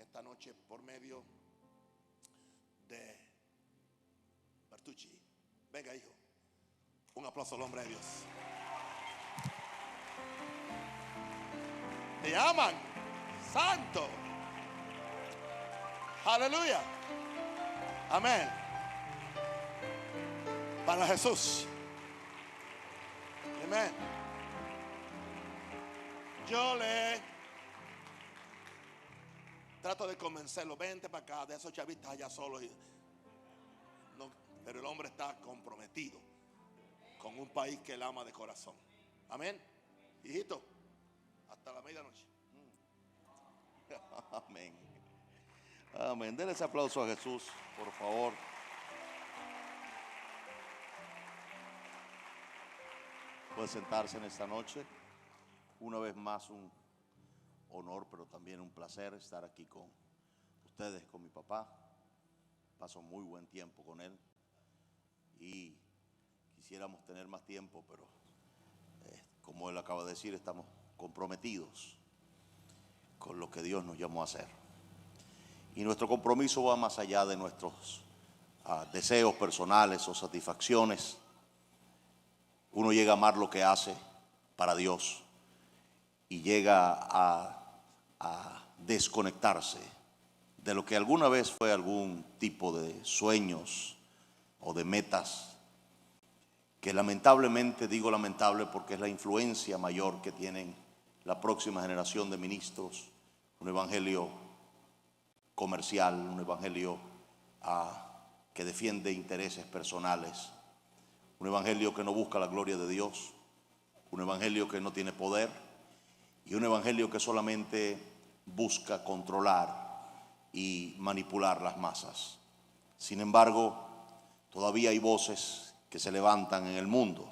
esta noche por medio de Bertucci. Venga, hijo. Un aplauso al hombre de Dios. Te aman, santo. Aleluya. Amén. Para Jesús. Amén. Yo le trato de convencerlo. Vente para acá, de esos chavistas allá solos. No, pero el hombre está comprometido con un país que él ama de corazón. Amén. Hijito, hasta la medianoche. Amén. Amén. Denle ese aplauso a Jesús, por favor. Puede sentarse en esta noche. Una vez más un honor, pero también un placer estar aquí con ustedes, con mi papá. Paso muy buen tiempo con él y quisiéramos tener más tiempo, pero como él acaba de decir, estamos comprometidos con lo que Dios nos llamó a hacer. Y nuestro compromiso va más allá de nuestros deseos personales o satisfacciones. Uno llega a amar lo que hace para Dios y llega a desconectarse de lo que alguna vez fue algún tipo de sueños o de metas, que lamentablemente, digo lamentable porque es la influencia mayor que tienen la próxima generación de ministros, un evangelio comercial, un evangelio que defiende intereses personales, un evangelio que no busca la gloria de Dios, un evangelio que no tiene poder y un evangelio que solamente busca controlar y manipular las masas. Sin embargo, todavía hay voces que se levantan en el mundo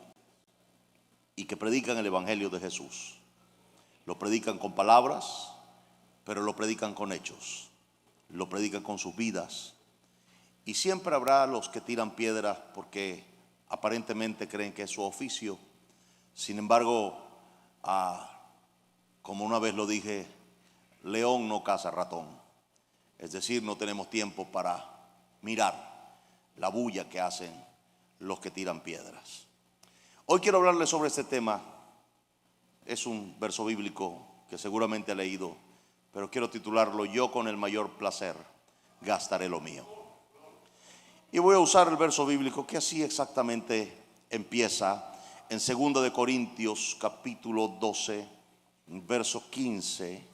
y que predican el evangelio de Jesús. Lo predican con palabras, pero lo predican con hechos. Lo predican con sus vidas. Y siempre habrá los que tiran piedras porque aparentemente creen que es su oficio. Sin embargo, como una vez lo dije, león no caza ratón. Es decir, no tenemos tiempo para mirar la bulla que hacen los que tiran piedras. Hoy quiero hablarles sobre este tema. Es un verso bíblico que seguramente ha leído, pero quiero titularlo: yo con el mayor placer gastaré lo mío. Y voy a usar el verso bíblico que así exactamente empieza en 2 de Corintios capítulo 12, verso 15.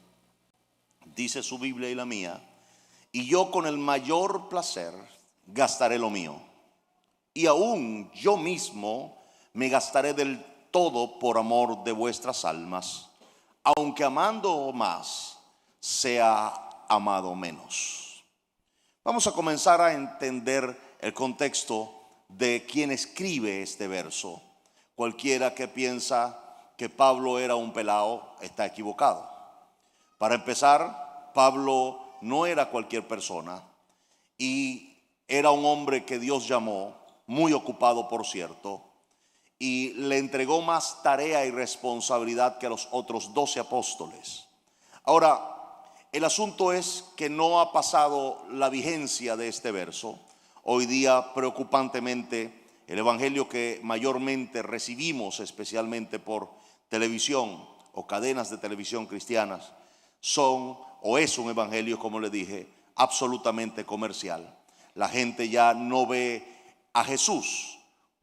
Dice su Biblia y la mía: y yo con el mayor placer gastaré lo mío, y aún yo mismo me gastaré del todo por amor de vuestras almas, aunque amando más sea amado menos. Vamos a comenzar a entender el contexto de quien escribe este verso. Cualquiera que piensa que Pablo era un pelao está equivocado. Para empezar, Pablo no era cualquier persona y era un hombre que Dios llamó, muy ocupado por cierto, y le entregó más tarea y responsabilidad que a los otros 12 apóstoles. Ahora, el asunto es que no ha pasado la vigencia de este verso. Hoy día, preocupantemente, el evangelio que mayormente recibimos, especialmente por televisión o cadenas de televisión cristianas, es un evangelio, como le dije, absolutamente comercial. La gente ya no ve a Jesús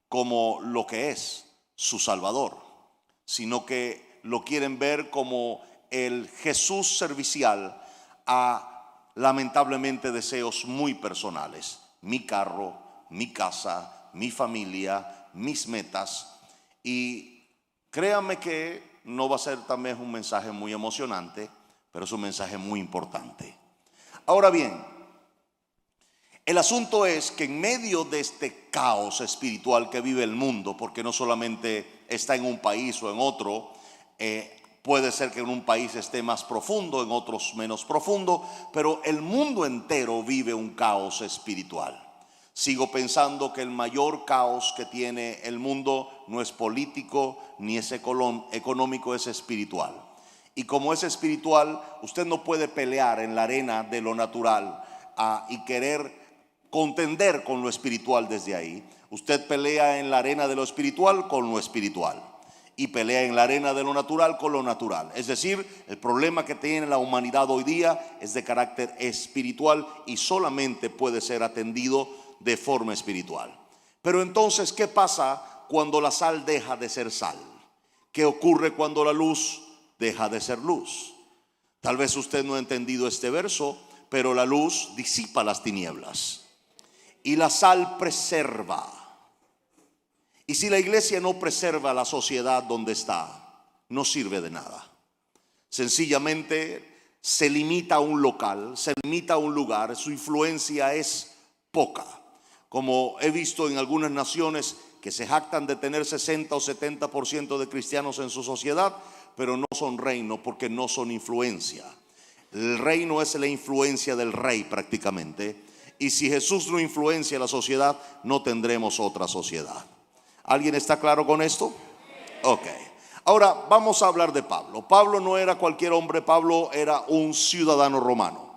como lo que es su Salvador, sino que lo quieren ver como el Jesús servicial a lamentablemente deseos muy personales: mi carro, mi casa, mi familia, mis metas. Y créanme que no va a ser también un mensaje muy emocionante, pero es un mensaje muy importante. Ahora bien, el asunto es que en medio de este caos espiritual que vive el mundo, porque no solamente está en un país o en otro, puede ser que en un país esté más profundo, en otros menos profundo, pero el mundo entero vive un caos espiritual. Sigo pensando que el mayor caos que tiene el mundo no es político ni es económico, es espiritual. Y como es espiritual, usted no puede pelear en la arena de lo natural y querer contender con lo espiritual desde ahí. Usted pelea en la arena de lo espiritual con lo espiritual y pelea en la arena de lo natural con lo natural. Es decir, el problema que tiene la humanidad hoy día es de carácter espiritual y solamente puede ser atendido de forma espiritual. Pero entonces, ¿qué pasa cuando la sal deja de ser sal? ¿Qué ocurre cuando la luz deja de ser luz? Tal vez usted no ha entendido este verso, pero la luz disipa las tinieblas y la sal preserva. Y si la iglesia no preserva la sociedad donde está, no sirve de nada. Sencillamente se limita a un local, se limita a un lugar, su influencia es poca. Como he visto en algunas naciones que se jactan de tener 60 o 70% de cristianos en su sociedad, pero no son reino porque no son influencia. El reino es la influencia del rey prácticamente. Y si Jesús no influencia la sociedad, no tendremos otra sociedad. ¿Alguien está claro con esto? Ok. Ahora vamos a hablar de Pablo. Pablo no era cualquier hombre, Pablo era un ciudadano romano.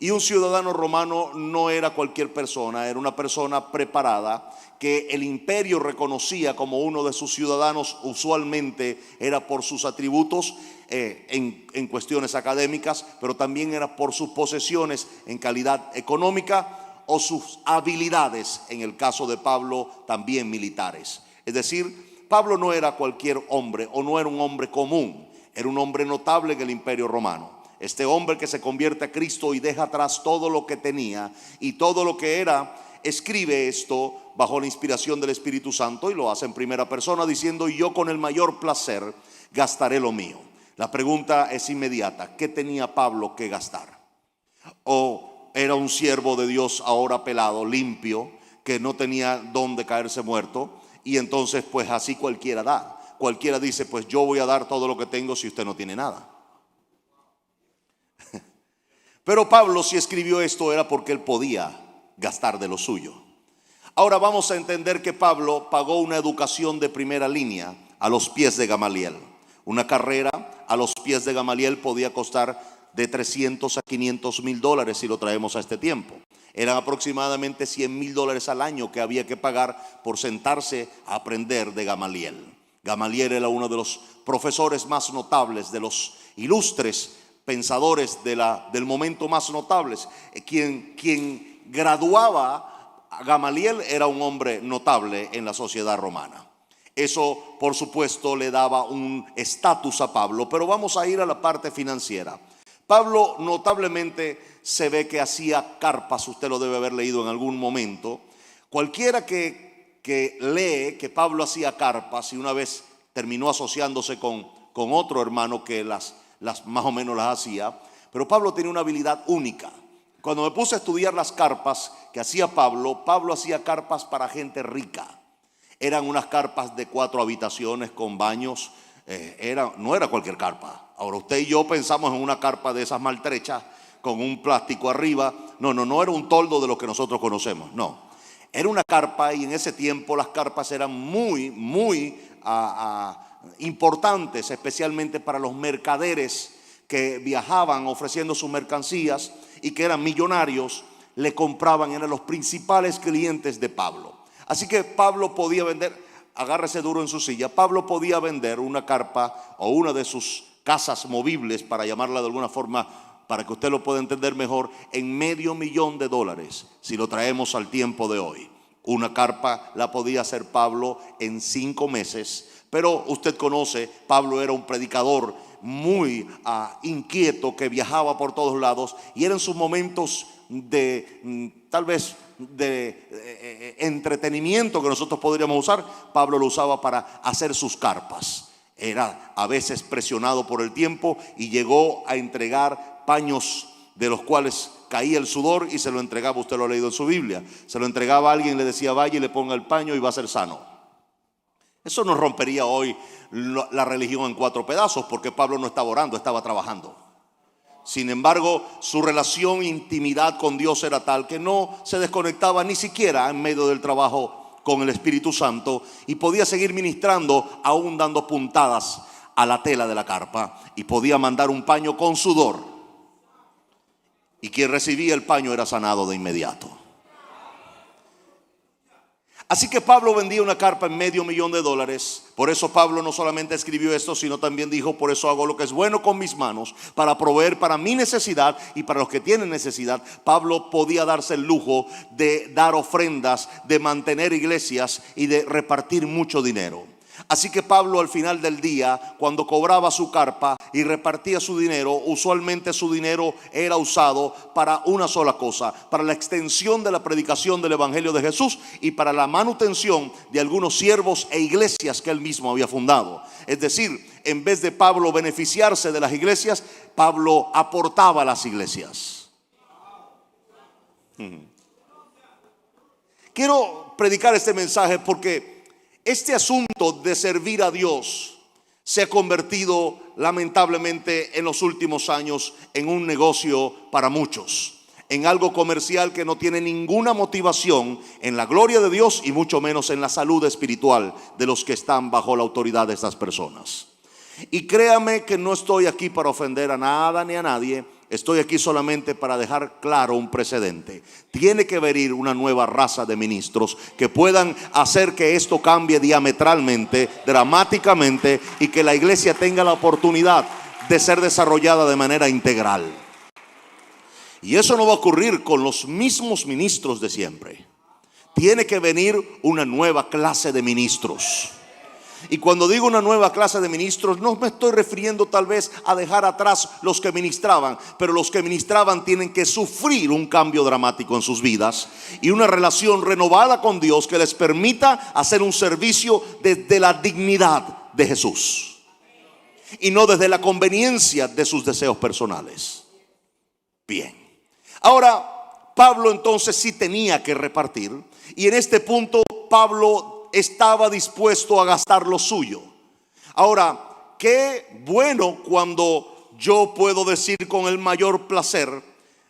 Y un ciudadano romano no era cualquier persona, era una persona preparada que el imperio reconocía como uno de sus ciudadanos. Usualmente era por sus atributos en cuestiones académicas, pero también era por sus posesiones en calidad económica o sus habilidades, en el caso de Pablo, también militares. Es decir, Pablo no era cualquier hombre o no era un hombre común, era un hombre notable en el imperio romano. Este hombre que se convierte a Cristo y deja atrás todo lo que tenía y todo lo que era, escribe esto bajo la inspiración del Espíritu Santo y lo hace en primera persona diciendo: yo con el mayor placer gastaré lo mío. La pregunta es inmediata: ¿qué tenía Pablo que gastar? ¿O era un siervo de Dios ahora pelado, limpio, que no tenía dónde caerse muerto? Y entonces pues así cualquiera da. Cualquiera dice: pues yo voy a dar todo lo que tengo si usted no tiene nada. Pero Pablo, si escribió esto, era porque él podía gastar de lo suyo. Ahora vamos a entender que Pablo pagó una educación de primera línea a los pies de Gamaliel. Una carrera a los pies de Gamaliel podía costar de 300 a 500 mil dólares si lo traemos a este tiempo. Eran aproximadamente 100 mil dólares al año que había que pagar por sentarse a aprender de Gamaliel. Gamaliel era uno de los profesores más notables, de los ilustres pensadores del momento más notables. Quien graduaba a Gamaliel era un hombre notable en la sociedad romana. Eso, por supuesto, le daba un estatus a Pablo. Pero vamos a ir a la parte financiera. Pablo notablemente se ve que hacía carpas. Usted lo debe haber leído en algún momento. Cualquiera que lee que Pablo hacía carpas y una vez terminó asociándose con otro hermano que las más o menos las hacía, pero Pablo tenía una habilidad única. Cuando me puse a estudiar las carpas que hacía Pablo hacía carpas para gente rica. Eran unas carpas de 4 habitaciones con baños. No era cualquier carpa. Ahora usted y yo pensamos en una carpa de esas maltrechas con un plástico arriba. No era un toldo de lo que nosotros conocemos, no. Era una carpa, y en ese tiempo las carpas eran muy importantes, especialmente para los mercaderes que viajaban ofreciendo sus mercancías y que eran millonarios. Le compraban, eran los principales clientes de Pablo. Así que Pablo podía vender, agárrese duro en su silla, Pablo podía vender una carpa o una de sus casas movibles, para llamarla de alguna forma, para que usted lo pueda entender mejor, en $500,000 si lo traemos al tiempo de hoy. Una carpa la podía hacer Pablo en 5 meses. Pero usted conoce, Pablo era un predicador muy inquieto, que viajaba por todos lados, y eran sus momentos de tal vez de entretenimiento que nosotros podríamos usar. Pablo lo usaba para hacer sus carpas. Era a veces presionado por el tiempo y llegó a entregar paños de los cuales caía el sudor y se lo entregaba. Usted lo ha leído en su Biblia. Se lo entregaba a alguien, le decía: vaya y le ponga el paño y va a ser sano. Eso nos rompería hoy la religión en 4 pedazos, porque Pablo no estaba orando, estaba trabajando. Sin embargo, su relación, intimidad con Dios era tal que no se desconectaba ni siquiera en medio del trabajo con el Espíritu Santo, y podía seguir ministrando aún dando puntadas a la tela de la carpa y podía mandar un paño con sudor. Y quien recibía el paño era sanado de inmediato. Así que Pablo vendía una carpa en $500,000. Por eso Pablo no solamente escribió esto, sino también dijo: por eso hago lo que es bueno con mis manos, para proveer para mi necesidad y para los que tienen necesidad. Pablo podía darse el lujo de dar ofrendas, de mantener iglesias y de repartir mucho dinero. Así que Pablo, al final del día, cuando cobraba su carpa y repartía su dinero, usualmente su dinero era usado para una sola cosa: para la extensión de la predicación del evangelio de Jesús y para la manutención de algunos siervos e iglesias que él mismo había fundado. Es decir, en vez de Pablo beneficiarse de las iglesias, Pablo aportaba a las iglesias. Quiero predicar este mensaje porque este asunto de servir a Dios se ha convertido lamentablemente en los últimos años en un negocio para muchos, en algo comercial que no tiene ninguna motivación en la gloria de Dios y mucho menos en la salud espiritual de los que están bajo la autoridad de estas personas. Y créame que no estoy aquí para ofender a nada ni a nadie. Estoy aquí solamente para dejar claro un precedente. Tiene que venir una nueva raza de ministros que puedan hacer que esto cambie diametralmente, dramáticamente, y que la iglesia tenga la oportunidad de ser desarrollada de manera integral. Y eso no va a ocurrir con los mismos ministros de siempre. Tiene que venir una nueva clase de ministros. Y cuando digo una nueva clase de ministros, no me estoy refiriendo tal vez a dejar atrás los que ministraban, pero los que ministraban tienen que sufrir un cambio dramático en sus vidas y una relación renovada con Dios que les permita hacer un servicio desde la dignidad de Jesús y no desde la conveniencia de sus deseos personales. Bien, ahora Pablo entonces sí tenía que repartir, y en este punto Pablo estaba dispuesto a gastar lo suyo. Ahora, qué bueno cuando yo puedo decir con el mayor placer: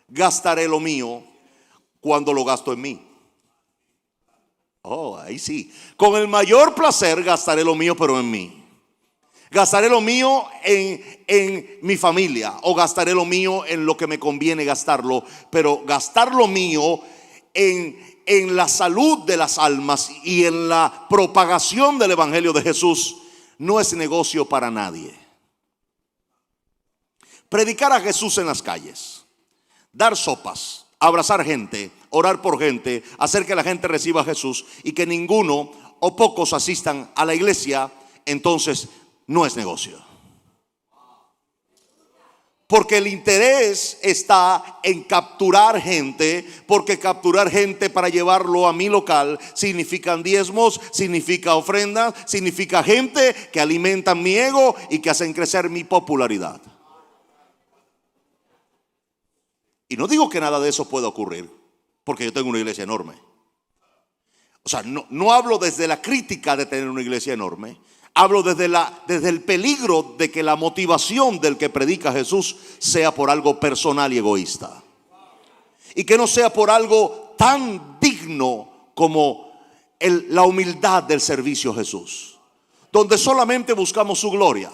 gastaré lo mío cuando lo gasto en mí. Oh, ahí sí. Con el mayor placer gastaré lo mío, pero en mí. Gastaré lo mío en mi familia, o gastaré lo mío en lo que me conviene gastarlo, pero gastar lo mío en la salud de las almas y en la propagación del evangelio de Jesús no es negocio para nadie. Predicar a Jesús en las calles, dar sopas, abrazar gente, orar por gente, hacer que la gente reciba a Jesús y que ninguno o pocos asistan a la iglesia, entonces no es negocio. Porque el interés está en capturar gente, porque capturar gente para llevarlo a mi local significan diezmos, significa ofrendas, significa gente que alimentan mi ego y que hacen crecer mi popularidad. Y no digo que nada de eso pueda ocurrir, porque yo tengo una iglesia enorme. O sea, no hablo desde la crítica de tener una iglesia enorme. Hablo desde el peligro de que la motivación del que predica Jesús sea por algo personal y egoísta. Y que no sea por algo tan digno como la humildad del servicio a Jesús. Donde solamente buscamos su gloria.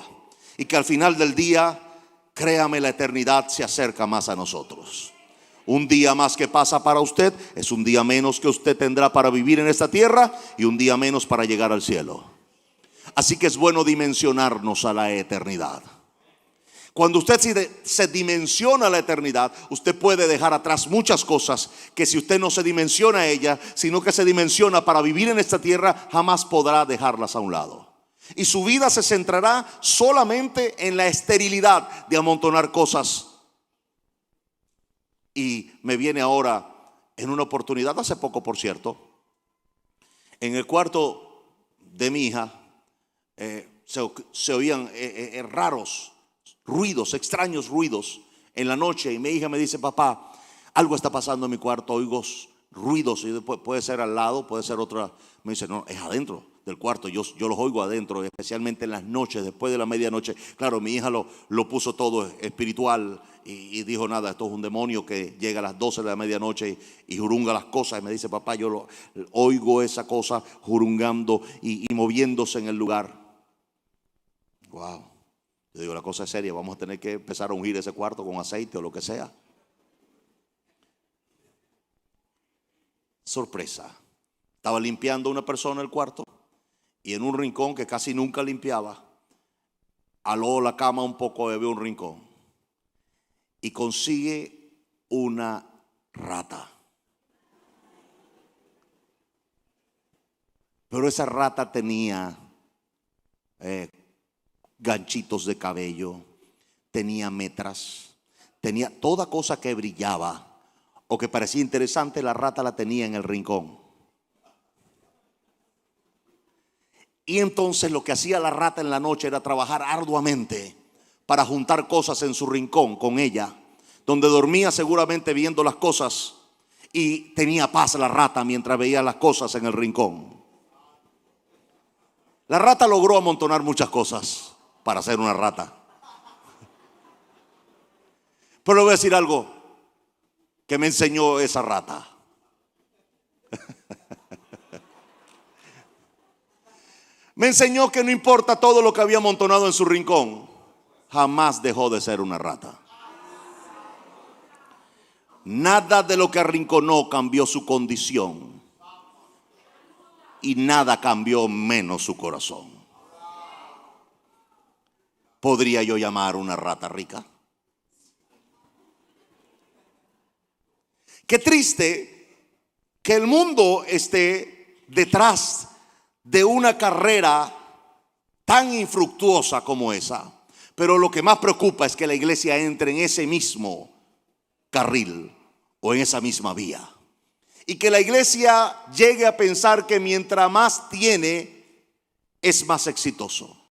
Y que al final del día, créame, la eternidad se acerca más a nosotros. Un día más que pasa para usted es un día menos que usted tendrá para vivir en esta tierra y un día menos para llegar al cielo. Así que es bueno dimensionarnos a la eternidad. Cuando usted se dimensiona a la eternidad, usted puede dejar atrás muchas cosas que si usted no se dimensiona a ella, sino que se dimensiona para vivir en esta tierra, jamás podrá dejarlas a un lado. Y su vida se centrará solamente en la esterilidad de amontonar cosas. Y me viene ahora en una oportunidad, hace poco por cierto, en el cuarto de mi hija, se oían raros ruidos, extraños ruidos en la noche, y mi hija me dice: papá, algo está pasando en mi cuarto, oigo ruidos. Y después, puede ser al lado, puede ser otra. Me dice: no, es adentro del cuarto, yo los oigo adentro, especialmente en las noches, después de la medianoche. Claro, mi hija lo puso todo espiritual y dijo: nada, esto es un demonio que llega a las 12 de la medianoche y jurunga las cosas. Y me dice: papá, yo oigo esa cosa jurungando y moviéndose en el lugar. Wow. Yo digo, la cosa es seria, vamos a tener que empezar a ungir ese cuarto con aceite o lo que sea. Sorpresa. Estaba limpiando una persona el cuarto y en un rincón que casi nunca limpiaba, aló la cama un poco y ve un rincón y consigue una rata. Pero esa rata tenía ganchitos de cabello, tenía metras, tenía toda cosa que brillaba o que parecía interesante. La rata la tenía en el rincón. Y entonces lo que hacía la rata en la noche era trabajar arduamente para juntar cosas en su rincón con ella, donde dormía seguramente viendo las cosas, y tenía paz la rata mientras veía las cosas en el rincón. La rata logró amontonar muchas cosas para ser una rata. Pero le voy a decir algo que me enseñó esa rata. Me enseñó que no importa todo lo que había amontonado en su rincón, jamás dejó de ser una rata. Nada de lo que arrinconó cambió su condición, y nada cambió menos su corazón. ¿Podría yo llamar una rata rica? Qué triste que el mundo esté detrás de una carrera tan infructuosa como esa. Pero lo que más preocupa es que la iglesia entre en ese mismo carril o en esa misma vía. Y que la iglesia llegue a pensar que mientras más tiene, es más exitoso.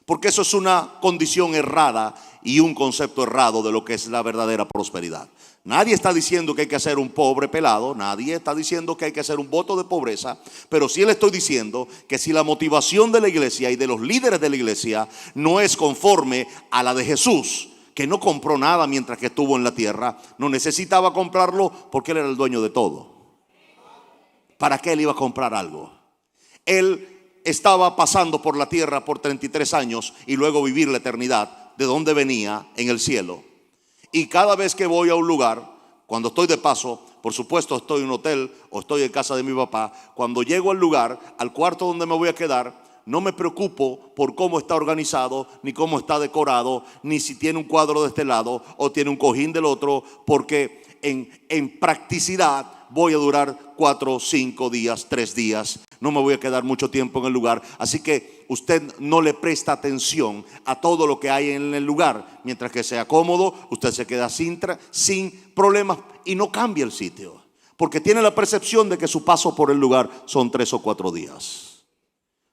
Porque eso es una condición errada y un concepto errado de lo que es la verdadera prosperidad. Nadie está diciendo que hay que hacer un pobre pelado, nadie está diciendo que hay que hacer un voto de pobreza, pero sí le estoy diciendo que si la motivación de la iglesia y de los líderes de la iglesia no es conforme a la de Jesús, que no compró nada mientras que estuvo en la tierra, no necesitaba comprarlo porque él era el dueño de todo. ¿Para qué él iba a comprar algo? Él estaba pasando por la tierra por 33 años y luego vivir la eternidad de donde venía, en el cielo. Y cada vez que voy a un lugar, cuando estoy de paso, por supuesto estoy en un hotel o estoy en casa de mi papá, cuando llego al lugar, al cuarto donde me voy a quedar, no me preocupo por cómo está organizado, ni cómo está decorado, ni si tiene un cuadro de este lado o tiene un cojín del otro, porque en practicidad voy a durar 4, 5 días, 3 días. No me voy a quedar mucho tiempo en el lugar. Así que usted no le presta atención a todo lo que hay en el lugar. Mientras que sea cómodo, usted se queda sin problemas y no cambia el sitio. Porque tiene la percepción de que su paso por el lugar son 3 o 4 días.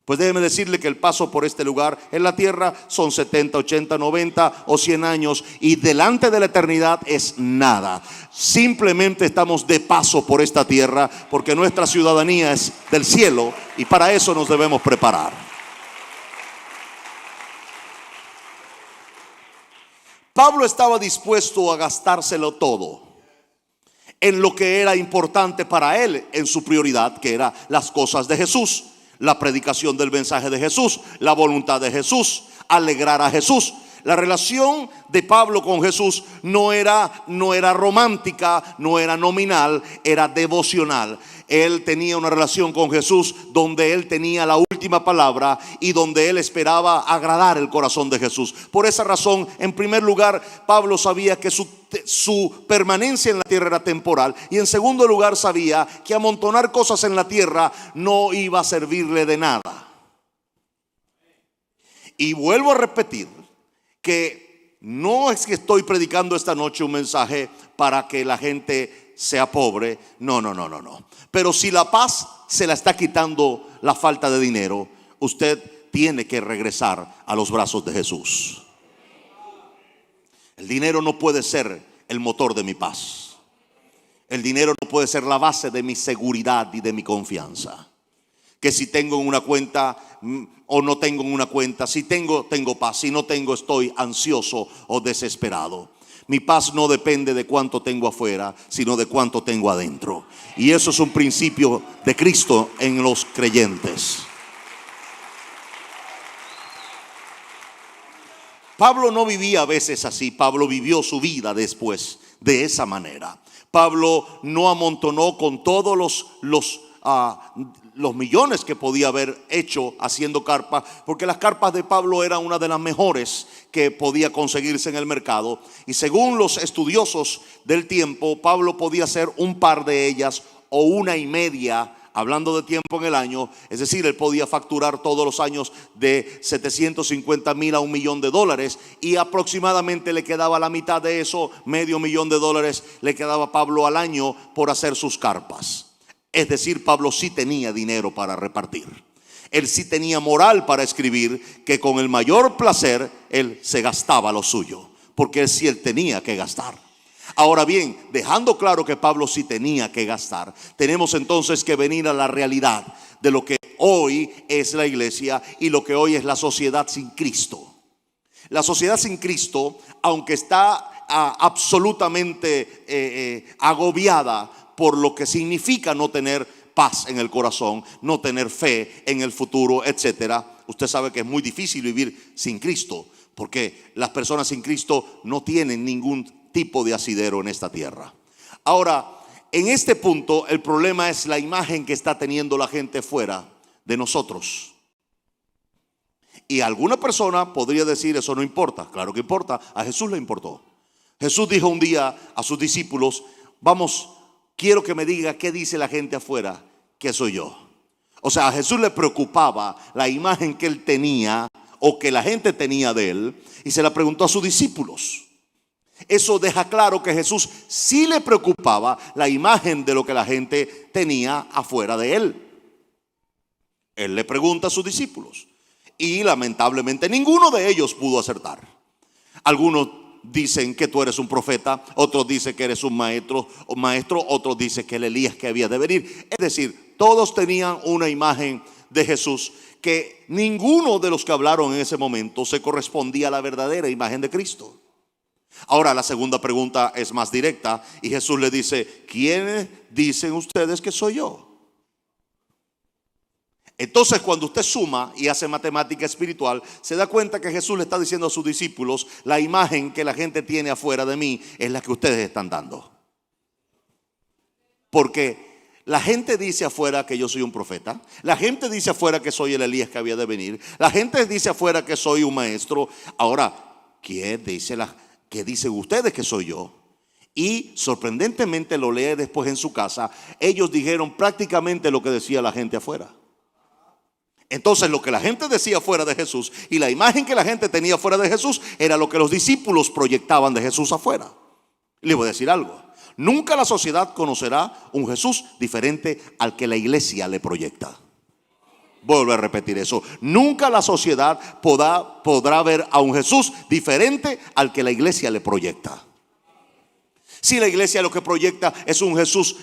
Pues déjeme decirle que el paso por este lugar en la tierra son 70, 80, 90 o 100 años. Y delante de la eternidad es nada. Simplemente estamos de paso por esta tierra porque nuestra ciudadanía es del cielo y para eso nos debemos preparar. Pablo estaba dispuesto a gastárselo todo en lo que era importante para él, en su prioridad, que eran las cosas de Jesús. La predicación del mensaje de Jesús, la voluntad de Jesús, alegrar a Jesús. La relación de Pablo con Jesús no era romántica, no era nominal, era devocional. Él tenía una relación con Jesús donde él tenía la última palabra y donde él esperaba agradar el corazón de Jesús. Por esa razón, en primer lugar, Pablo sabía que su permanencia en la tierra era temporal, y en segundo lugar sabía que amontonar cosas en la tierra no iba a servirle de nada. Y vuelvo a repetir que no es que estoy predicando esta noche un mensaje para que la gente sea pobre, no. Pero si la paz se la está quitando la falta de dinero, usted tiene que regresar a los brazos de Jesús. El dinero no puede ser el motor de mi paz. El dinero no puede ser la base de mi seguridad y de mi confianza. Que si tengo en una cuenta o no tengo en una cuenta, si tengo paz, si no tengo estoy ansioso o desesperado. Mi paz no depende de cuánto tengo afuera, sino de cuánto tengo adentro. Y eso es un principio de Cristo en los creyentes. Pablo no vivía a veces así. Pablo vivió su vida después de esa manera. Pablo no amontonó con todos los millones que podía haber hecho haciendo carpas, porque las carpas de Pablo eran una de las mejores que podía conseguirse en el mercado. Y según los estudiosos del tiempo, Pablo podía hacer un par de ellas o una y media, hablando de tiempo en el año. Es decir, él podía facturar todos los años de 750,000 a $1,000,000, y aproximadamente le quedaba la mitad de eso, $500,000 le quedaba a Pablo al año por hacer sus carpas. Es decir, Pablo sí tenía dinero para repartir. Él sí tenía moral para escribir que con el mayor placer él se gastaba lo suyo, porque él tenía que gastar. Ahora bien, dejando claro que Pablo sí tenía que gastar, tenemos entonces que venir a la realidad de lo que hoy es la iglesia y lo que hoy es la sociedad sin Cristo. La sociedad sin Cristo, aunque está absolutamente agobiada por lo que significa no tener paz en el corazón, no tener fe en el futuro, etcétera. Usted sabe que es muy difícil vivir sin Cristo, porque las personas sin Cristo no tienen ningún tipo de asidero en esta tierra. Ahora, en este punto el problema es la imagen que está teniendo la gente fuera de nosotros. Y alguna persona podría decir: eso no importa. Claro que importa. A Jesús le importó. Jesús dijo un día a sus discípulos: vamos, quiero que me diga qué dice la gente afuera que soy yo. O sea, a Jesús le preocupaba la imagen que él tenía o que la gente tenía de él, y se la preguntó a sus discípulos. Eso deja claro que Jesús sí le preocupaba la imagen de lo que la gente tenía afuera de él. Él le pregunta a sus discípulos, y lamentablemente ninguno de ellos pudo acertar. Algunos dicen que tú eres un profeta, otros dicen que eres un maestro, otros dicen que el Elías que había de venir. Es decir, todos tenían una imagen de Jesús que ninguno de los que hablaron en ese momento se correspondía a la verdadera imagen de Cristo. Ahora la segunda pregunta es más directa, y Jesús le dice: ¿quiénes dicen ustedes que soy yo? Entonces, cuando usted suma y hace matemática espiritual, se da cuenta que Jesús le está diciendo a sus discípulos: la imagen que la gente tiene afuera de mí es la que ustedes están dando. Porque la gente dice afuera que yo soy un profeta, la gente dice afuera que soy el Elías que había de venir, la gente dice afuera que soy un maestro. Ahora, ¿quién dice que dicen ustedes que soy yo? Y sorprendentemente lo lee después en su casa. Ellos dijeron prácticamente lo que decía la gente afuera. Entonces, lo que la gente decía fuera de Jesús y la imagen que la gente tenía fuera de Jesús era lo que los discípulos proyectaban de Jesús afuera. Le voy a decir algo: nunca la sociedad conocerá un Jesús diferente al que la iglesia le proyecta. Voy a volver a repetir eso: nunca la sociedad podrá ver a un Jesús diferente al que la iglesia le proyecta. Si la iglesia lo que proyecta es un Jesús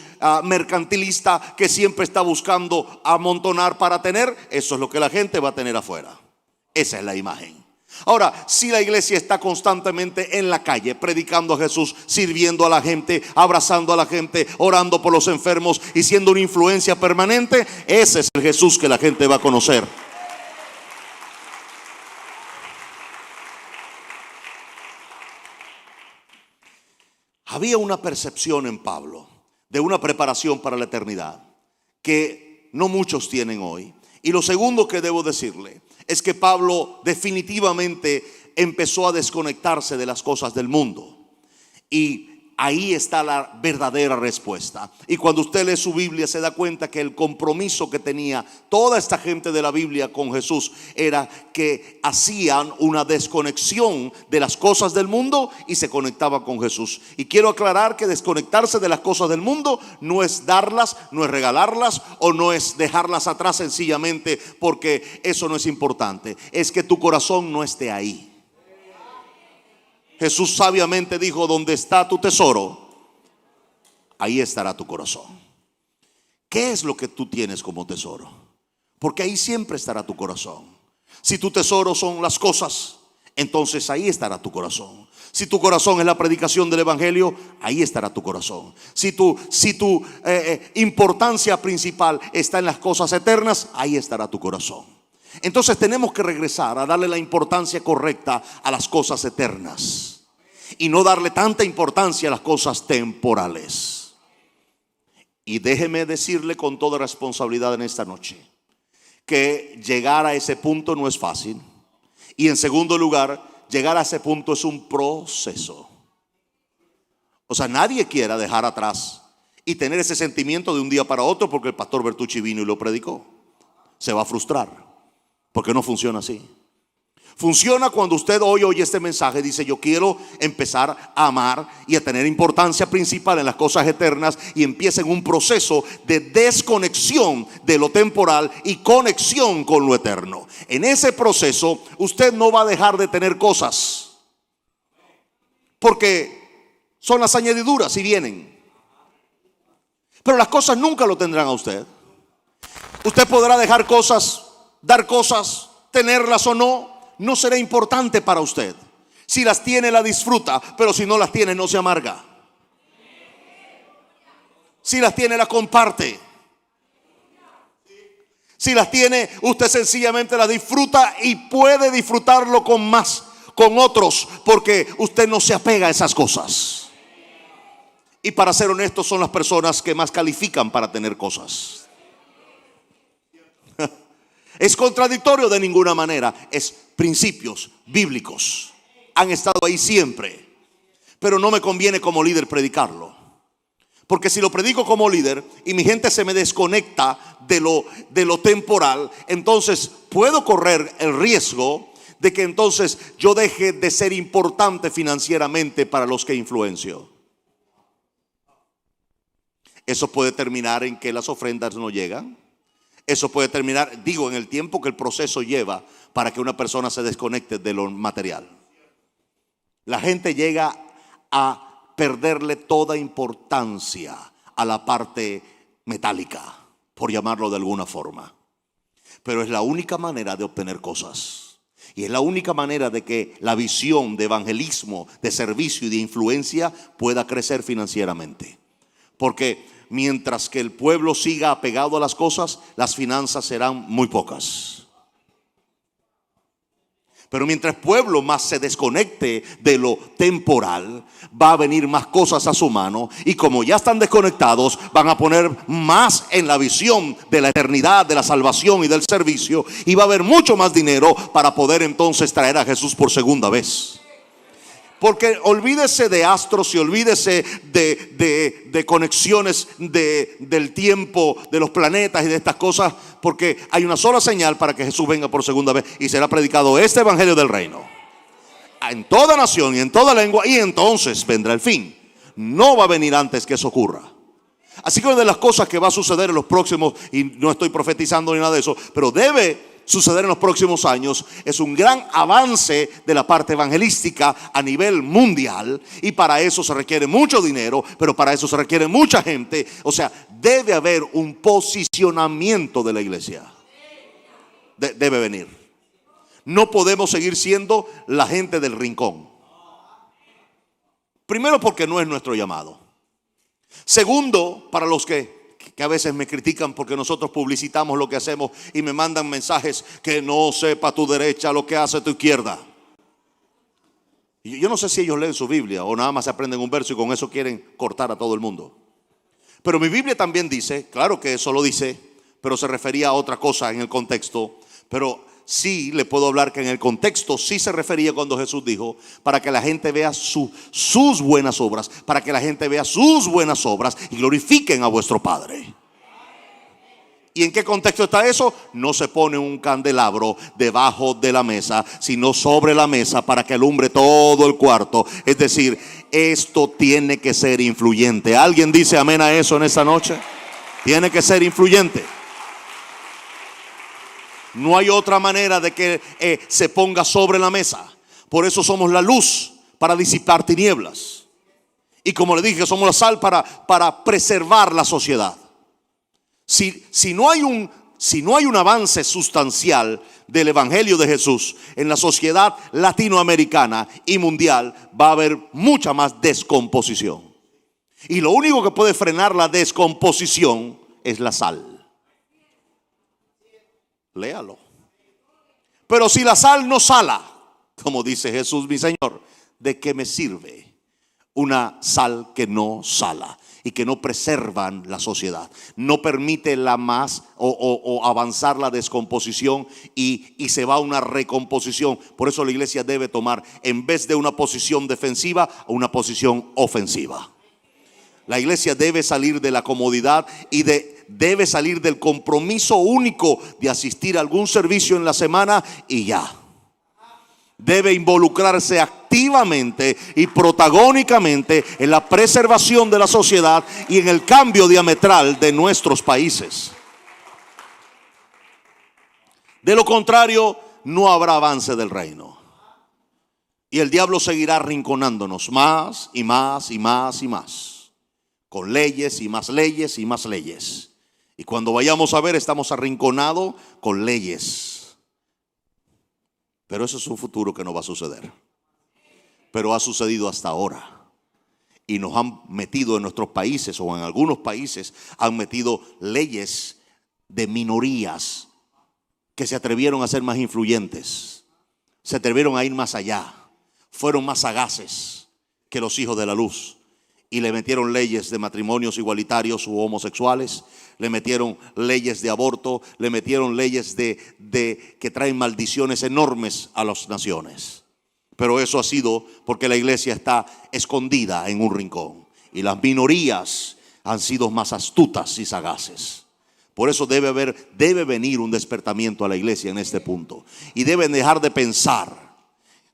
mercantilista que siempre está buscando amontonar para tener, eso es lo que la gente va a tener afuera. Esa es la imagen. Ahora, si la iglesia está constantemente en la calle predicando a Jesús, sirviendo a la gente, abrazando a la gente, orando por los enfermos y siendo una influencia permanente, ese es el Jesús que la gente va a conocer. Había una percepción en Pablo de una preparación para la eternidad que no muchos tienen hoy. Y lo segundo que debo decirle es que Pablo definitivamente empezó a desconectarse de las cosas del mundo. Y ahí está la verdadera respuesta. Y cuando usted lee su Biblia se da cuenta que el compromiso que tenía toda esta gente de la Biblia con Jesús era que hacían una desconexión de las cosas del mundo y se conectaban con Jesús. Y quiero aclarar que desconectarse de las cosas del mundo no es darlas, no es regalarlas o no es dejarlas atrás sencillamente porque eso no es importante. Es que tu corazón no esté ahí. Jesús sabiamente dijo: donde está tu tesoro, ahí estará tu corazón. ¿Qué es lo que tú tienes como tesoro? Porque ahí siempre estará tu corazón. Si tu tesoro son las cosas, entonces ahí estará tu corazón. Si tu corazón es la predicación del evangelio, ahí estará tu corazón. Si tu importancia principal está en las cosas eternas, ahí estará tu corazón. Entonces tenemos que regresar a darle la importancia correcta a las cosas eternas y no darle tanta importancia a las cosas temporales. Y déjeme decirle con toda responsabilidad en esta noche que llegar a ese punto no es fácil. Y en segundo lugar, llegar a ese punto es un proceso. O sea, nadie quiera dejar atrás y tener ese sentimiento de un día para otro porque el pastor Bertucci vino y lo predicó. Se va a frustrar, porque no funciona así. Funciona cuando usted hoy oye este mensaje y dice: yo quiero empezar a amar y a tener importancia principal en las cosas eternas, y empieza en un proceso de desconexión de lo temporal y conexión con lo eterno. En ese proceso usted no va a dejar de tener cosas, porque son las añadiduras y vienen. Pero las cosas nunca lo tendrán a usted. Usted podrá dejar cosas, dar cosas, tenerlas o no. No será importante para usted. Si las tiene, la disfruta, pero si no las tiene, no se amarga. Si las tiene, la comparte. Si las tiene, usted sencillamente las disfruta y puede disfrutarlo con otros, porque usted no se apega a esas cosas. Y para ser honestos, son las personas que más califican para tener cosas. Es contradictorio de ninguna manera. Es principios bíblicos. Han estado ahí siempre. Pero no me conviene como líder predicarlo. Porque si lo predico como líder y mi gente se me desconecta de lo temporal, entonces puedo correr el riesgo de que entonces yo deje de ser importante financieramente para los que influencio. Eso puede terminar en que las ofrendas no llegan. Eso puede terminar, en el tiempo que el proceso lleva para que una persona se desconecte de lo material. La gente llega a perderle toda importancia a la parte metálica, por llamarlo de alguna forma. Pero es la única manera de obtener cosas. Y es la única manera de que la visión de evangelismo, de servicio y de influencia pueda crecer financieramente. Porque mientras que el pueblo siga apegado a las cosas, las finanzas serán muy pocas. Pero mientras el pueblo más se desconecte de lo temporal, va a venir más cosas a su mano. Y como ya están desconectados, van a poner más en la visión de la eternidad, de la salvación y del servicio. Y va a haber mucho más dinero para poder entonces traer a Jesús por segunda vez. Porque olvídese de astros y olvídese de conexiones del tiempo, de los planetas y de estas cosas. Porque hay una sola señal para que Jesús venga por segunda vez, y será predicado este evangelio del reino en toda nación y en toda lengua, y entonces vendrá el fin. No va a venir antes que eso ocurra. Así que una de las cosas que va a suceder en los próximos, y no estoy profetizando ni nada de eso, pero debe suceder en los próximos años, es un gran avance de la parte evangelística a nivel mundial. Y para eso se requiere mucho dinero, pero para eso se requiere mucha gente. O sea, debe haber un posicionamiento de la iglesia. Debe venir. No podemos seguir siendo la gente del rincón. Primero, porque no es nuestro llamado. Segundo, para los que a veces me critican porque nosotros publicitamos lo que hacemos y me mandan mensajes: que no sepa tu derecha lo que hace tu izquierda. Y yo no sé si ellos leen su Biblia o nada más se aprenden un verso y con eso quieren cortar a todo el mundo. Pero mi Biblia también dice, claro que eso lo dice, pero se refería a otra cosa en el contexto. Pero sí le puedo hablar que en el contexto sí se refería cuando Jesús dijo: para que la gente vea sus buenas obras, para que la gente vea sus buenas obras y glorifiquen a vuestro Padre. ¿Y en qué contexto está eso? No se pone un candelabro debajo de la mesa, sino sobre la mesa para que alumbre todo el cuarto. Es decir, esto tiene que ser influyente. ¿Alguien dice amén a eso en esta noche? Tiene que ser influyente. No hay otra manera de que se ponga sobre la mesa. Por eso somos la luz para disipar tinieblas. Y como le dije, somos la sal para preservar la sociedad. Si no hay un avance sustancial del evangelio de Jesús en la sociedad latinoamericana y mundial, va a haber mucha más descomposición. Y lo único que puede frenar la descomposición es la sal. Léalo. Pero si la sal no sala, como dice Jesús mi Señor, ¿de qué me sirve una sal que no sala y que no preservan la sociedad? No permite la más o avanzar la descomposición y se va a una recomposición. Por eso la iglesia debe tomar, en vez de una posición defensiva, una posición ofensiva. La iglesia debe salir de la comodidad y debe salir del compromiso único de asistir a algún servicio en la semana y ya. Debe involucrarse activamente y protagónicamente en la preservación de la sociedad y en el cambio diametral de nuestros países. De lo contrario, no habrá avance del reino. Y el diablo seguirá arrinconándonos más y más y más y más, con leyes y más leyes y más leyes. Y cuando vayamos a ver, estamos arrinconados con leyes. Pero eso es un futuro que no va a suceder. Pero ha sucedido hasta ahora. Y nos han metido en nuestros países, o en algunos países han metido leyes de minorías que se atrevieron a ser más influyentes, se atrevieron a ir más allá, fueron más sagaces que los hijos de la luz. Y le metieron leyes de matrimonios igualitarios u homosexuales, le metieron leyes de aborto, le metieron leyes que traen maldiciones enormes a las naciones. Pero eso ha sido porque la iglesia está escondida en un rincón y las minorías han sido más astutas y sagaces. Por eso debe venir un despertamiento a la iglesia en este punto, y deben dejar de pensar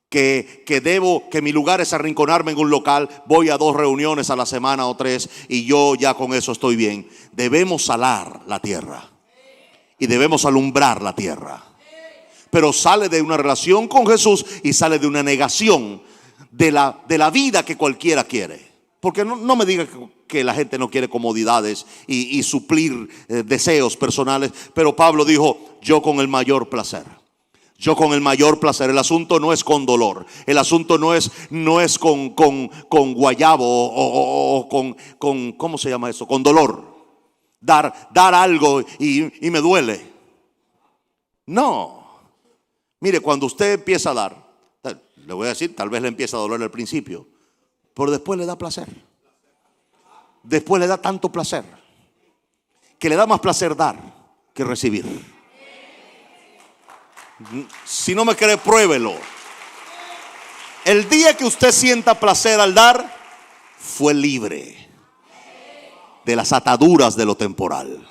que mi lugar es arrinconarme en un local, voy a 2 reuniones a la semana o 3 y yo ya con eso estoy bien. Debemos salar la tierra y debemos alumbrar la tierra. Pero sale de una relación con Jesús y sale de una negación de la vida que cualquiera quiere. Porque no me diga que la gente no quiere comodidades y suplir deseos personales. Pero Pablo dijo, yo con el mayor placer. Yo con el mayor placer. El asunto no es con dolor. El asunto no es con guayabo o con ¿cómo se llama eso? Con dolor. Dar algo y me duele. No. Mire, cuando usted empieza a dar, le voy a decir, tal vez le empieza a doler al principio, pero después le da placer. Después le da tanto placer que le da más placer dar que recibir. Si no me cree, pruébelo. El día que usted sienta placer al dar, fue libre de las ataduras de lo temporal.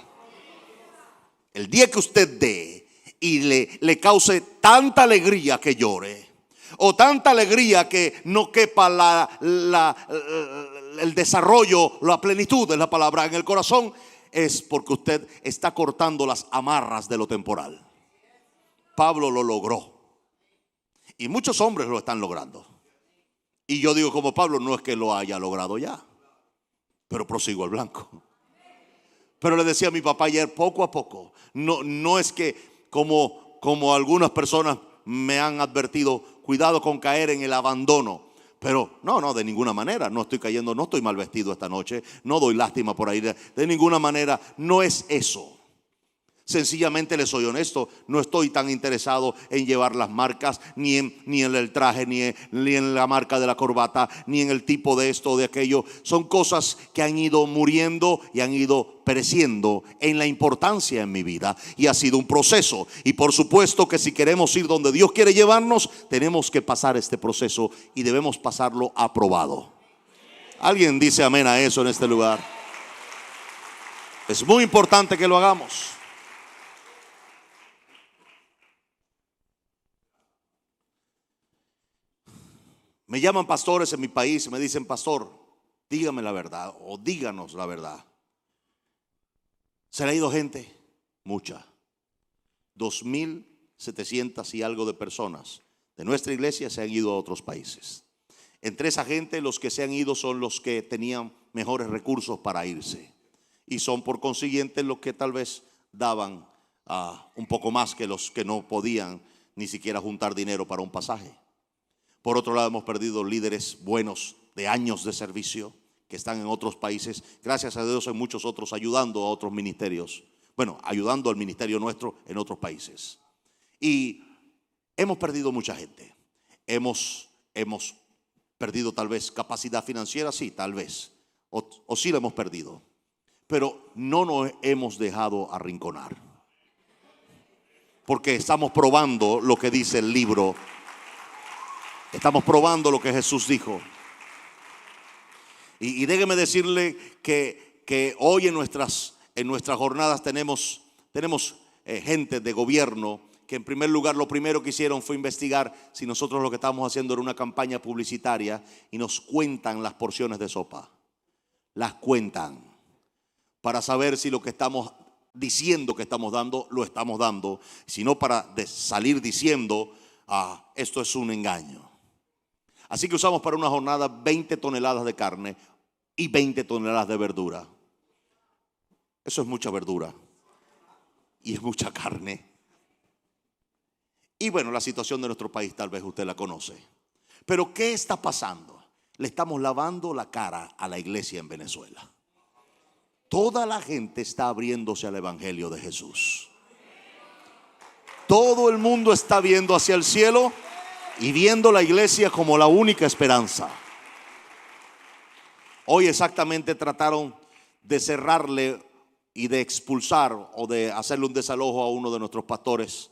El día que usted dé y le cause tanta alegría que llore, o tanta alegría que no quepa el desarrollo, la plenitud de la palabra en el corazón, es porque usted está cortando las amarras de lo temporal. Pablo lo logró y muchos hombres lo están logrando. Y yo digo, como Pablo, no es que lo haya logrado ya, pero prosigo al blanco. Pero le decía a mi papá ayer, poco a poco. No es que como algunas personas me han advertido, cuidado con caer en el abandono. Pero no, de ninguna manera. No estoy cayendo, no estoy mal vestido esta noche, no doy lástima por ahí, de ninguna manera. No es eso. Sencillamente le soy honesto, no estoy tan interesado en llevar las marcas, ni en el traje, ni en la marca de la corbata, ni en el tipo de esto o de aquello. Son cosas que han ido muriendo y han ido pereciendo en la importancia en mi vida, y ha sido un proceso. Y por supuesto que si queremos ir donde Dios quiere llevarnos, tenemos que pasar este proceso y debemos pasarlo aprobado. ¿Alguien dice amén a eso en este lugar? Es muy importante que lo hagamos. Me llaman pastores en mi país y me dicen, pastor, dígame la verdad o díganos la verdad. ¿Se le ha ido gente? Mucha. 2,700 y algo de personas de nuestra iglesia se han ido a otros países. Entre esa gente, los que se han ido son los que tenían mejores recursos para irse, y son por consiguiente los que tal vez daban un poco más que los que no podían ni siquiera juntar dinero para un pasaje. Por otro lado, hemos perdido líderes buenos de años de servicio que están en otros países. Gracias a Dios hay muchos otros ayudando a otros ministerios. Bueno, ayudando al ministerio nuestro en otros países. Y Hemos perdido mucha gente. Hemos perdido tal vez capacidad financiera, sí, tal vez. O sí la hemos perdido. Pero no nos hemos dejado arrinconar. Porque estamos probando lo que dice el libro. Estamos probando lo que Jesús dijo. Y déjeme decirle que hoy en nuestras jornadas tenemos gente de gobierno que en primer lugar lo primero que hicieron fue investigar si nosotros lo que estábamos haciendo era una campaña publicitaria, y nos cuentan las porciones de sopa. Las cuentan para saber si lo que estamos diciendo que estamos dando, lo estamos dando, sino para salir diciendo, esto es un engaño. Así que usamos para una jornada 20 toneladas de carne y 20 toneladas de verdura. Eso es mucha verdura y es mucha carne. Y bueno, la situación de nuestro país tal vez usted la conoce. Pero ¿qué está pasando? Le estamos lavando la cara a la iglesia en Venezuela. Toda la gente está abriéndose al evangelio de Jesús. Todo el mundo está viendo hacia el cielo y viendo la iglesia como la única esperanza. Hoy exactamente trataron de cerrarle y de expulsar o de hacerle un desalojo a uno de nuestros pastores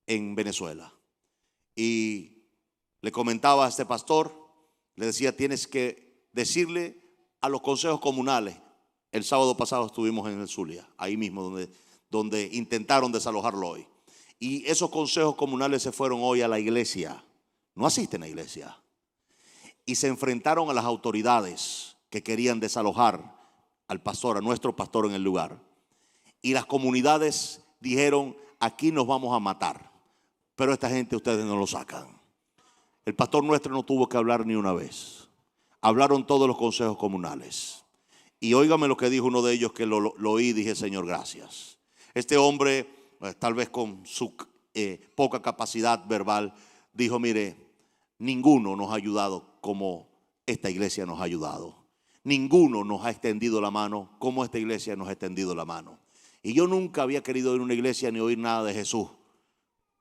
en Venezuela. Y le comentaba a este pastor, le decía, tienes que decirle a los consejos comunales. El sábado pasado estuvimos en el Zulia, ahí mismo donde intentaron desalojarlo hoy. Y esos consejos comunales se fueron hoy a la iglesia. No asisten a la iglesia. Y se enfrentaron a las autoridades que querían desalojar al pastor, a nuestro pastor en el lugar. Y las comunidades dijeron, aquí nos vamos a matar. Pero esta gente ustedes no lo sacan. El pastor nuestro no tuvo que hablar ni una vez. Hablaron todos los consejos comunales. Y óigame lo que dijo uno de ellos, que lo oí y dije, Señor, gracias. Este hombre, tal vez con su poca capacidad verbal, dijo, mire, ninguno nos ha ayudado como esta iglesia nos ha ayudado. Ninguno nos ha extendido la mano como esta iglesia nos ha extendido la mano. Y yo nunca había querido ir a una iglesia ni oír nada de Jesús.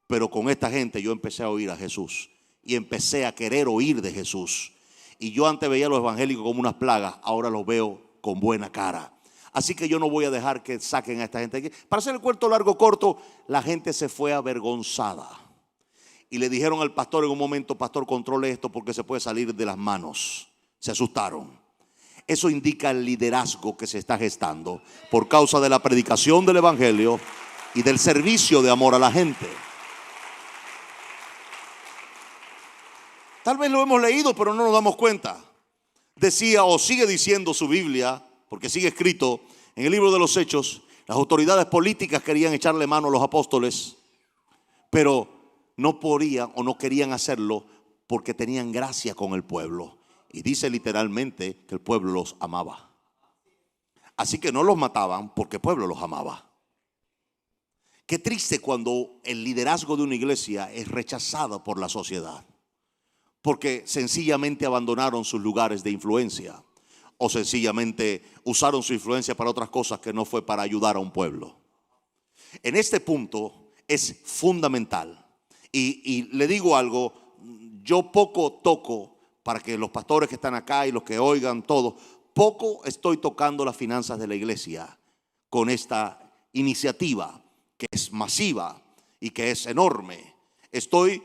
Pero con esta gente yo empecé a oír a Jesús. Y empecé a querer oír de Jesús. Y yo antes veía a los evangélicos como unas plagas, ahora los veo con buena cara. Así que yo no voy a dejar que saquen a esta gente. Para hacer el cuento largo corto, la gente se fue avergonzada. Y le dijeron al pastor en un momento, pastor, controle esto porque se puede salir de las manos. Se asustaron. Eso indica el liderazgo que se está gestando por causa de la predicación del evangelio y del servicio de amor a la gente. Tal vez lo hemos leído, pero no nos damos cuenta. Decía o sigue diciendo su Biblia, porque sigue escrito en el libro de los Hechos, las autoridades políticas querían echarle mano a los apóstoles, pero no podían o no querían hacerlo porque tenían gracia con el pueblo. Y dice literalmente que el pueblo los amaba. Así que no los mataban porque el pueblo los amaba. Qué triste cuando el liderazgo de una iglesia es rechazado por la sociedad, porque sencillamente abandonaron sus lugares de influencia o sencillamente usaron su influencia para otras cosas que no fue para ayudar a un pueblo. En este punto es fundamental. Y le digo algo, yo poco toco, para que los pastores que están acá y los que oigan todo, poco estoy tocando las finanzas de la iglesia con esta iniciativa que es masiva y que es enorme. Estoy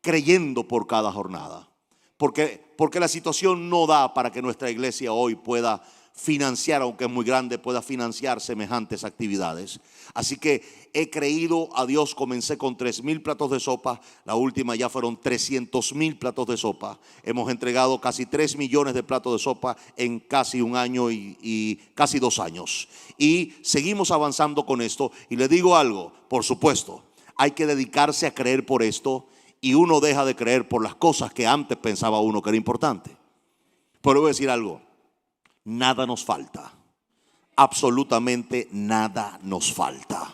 creyendo por cada jornada, porque la situación no da para que nuestra iglesia hoy pueda financiar, aunque es muy grande, pueda financiar semejantes actividades. Así que he creído a Dios. Comencé con 3,000 platos de sopa, la última ya fueron 300,000 platos de sopa. Hemos entregado casi 3 millones de platos de sopa en casi un año y casi 2 años. Y seguimos avanzando con esto. Y le digo algo, por supuesto, hay que dedicarse a creer por esto. Y uno deja de creer por las cosas que antes pensaba uno que era importante. Pero voy a decir algo, nada nos falta, absolutamente nada nos falta.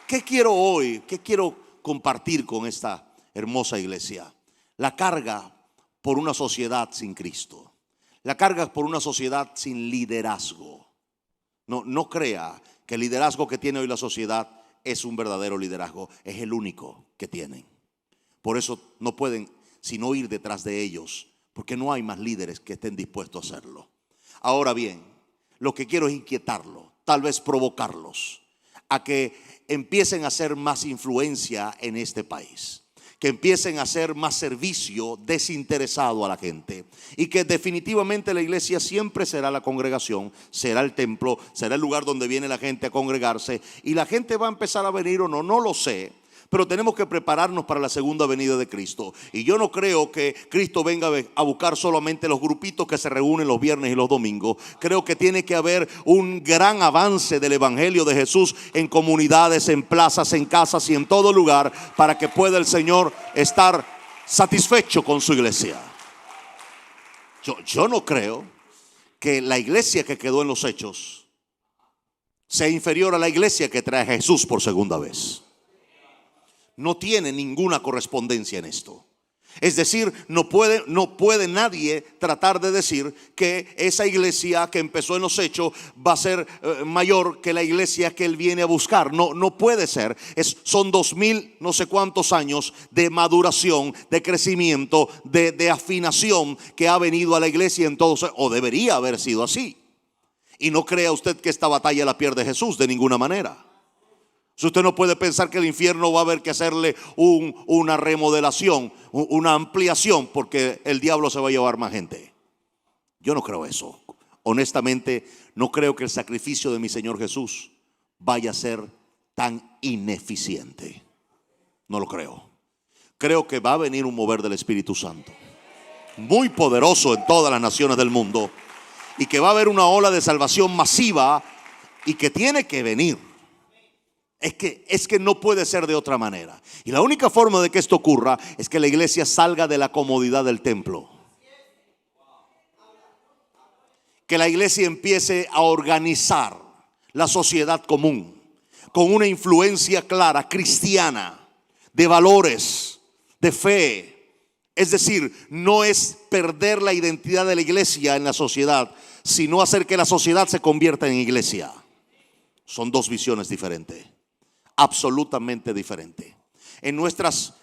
¿Qué quiero hoy? ¿Qué quiero compartir con esta hermosa iglesia? La carga por una sociedad sin Cristo. La carga por una sociedad sin liderazgo. No crea que el liderazgo que tiene hoy la sociedad es un verdadero liderazgo. Es el único que tienen. Por eso no pueden sino ir detrás de ellos, porque no hay más líderes que estén dispuestos a hacerlo. Ahora bien, lo que quiero es inquietarlo, tal vez provocarlos a que empiecen a hacer más influencia en este país, que empiecen a hacer más servicio desinteresado a la gente, y que definitivamente la iglesia siempre será la congregación, será el templo, será el lugar donde viene la gente a congregarse, y la gente va a empezar a venir o no, no lo sé. Pero tenemos que prepararnos para la segunda venida de Cristo. Y yo no creo que Cristo venga a buscar solamente los grupitos que se reúnen los viernes y los domingos. Creo que tiene que haber un gran avance del evangelio de Jesús en comunidades, en plazas, en casas y en todo lugar, para que pueda el Señor estar satisfecho con su iglesia. Yo no creo que la iglesia que quedó en los hechos sea inferior a la iglesia que trae a Jesús por segunda vez. No tiene ninguna correspondencia en esto. Es decir, no puede nadie tratar de decir que esa iglesia que empezó en los hechos va a ser mayor que la iglesia que él viene a buscar. No puede ser. Son 2000 no sé cuántos años de maduración, de crecimiento, de afinación que ha venido a la iglesia en todos, o debería haber sido así. Y no crea usted que esta batalla la pierde Jesús de ninguna manera. Si usted no puede pensar que el infierno va a haber que hacerle una remodelación, una ampliación, porque el diablo se va a llevar más gente. Yo no creo eso. Honestamente, no creo que el sacrificio de mi Señor Jesús vaya a ser tan ineficiente. No lo creo. Creo que va a venir un mover del Espíritu Santo, muy poderoso en todas las naciones del mundo, y que va a haber una ola de salvación masiva y que tiene que venir. Es que no puede ser de otra manera. Y la única forma de que esto ocurra es que la iglesia salga de la comodidad del templo. Que la iglesia empiece a organizar la sociedad común con una influencia clara, cristiana, de valores, de fe. Es decir, no es perder la identidad de la iglesia en la sociedad, sino hacer que la sociedad se convierta en iglesia. Son dos visiones diferentes. Absolutamente diferente. En nuestras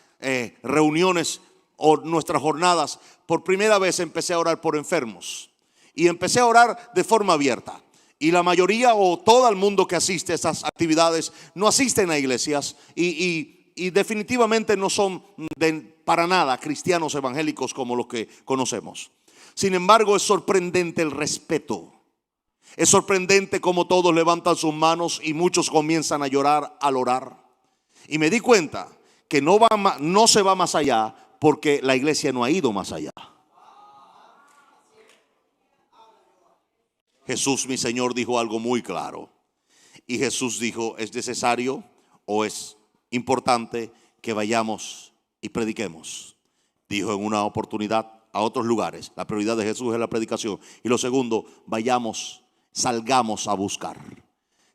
reuniones o nuestras jornadas, por primera vez empecé a orar por enfermos. Y empecé a orar de forma abierta. Y la mayoría o todo el mundo que asiste a estas actividades no asisten a iglesias y definitivamente no son para nada cristianos evangélicos como los que conocemos. Sin embargo, es sorprendente el respeto. Es sorprendente cómo todos levantan sus manos y muchos comienzan a llorar al orar. Y me di cuenta que no se va más allá porque la iglesia no ha ido más allá. Jesús, mi Señor, dijo algo muy claro. Y Jesús dijo, es necesario o es importante que vayamos y prediquemos. Dijo en una oportunidad a otros lugares. La prioridad de Jesús es la predicación. Y lo segundo, salgamos a buscar.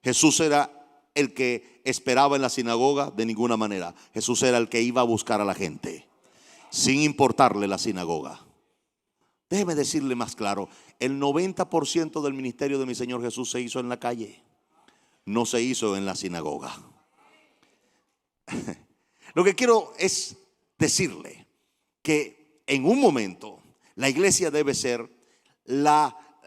Jesús era el que esperaba en la sinagoga de ninguna manera. Jesús era el que iba a buscar a la gente, sin importarle la sinagoga. Déjeme decirle más claro, el 90% del ministerio de mi Señor Jesús se hizo en la calle, no se hizo en la sinagoga. Lo que quiero es decirle que en un momento la iglesia debe ser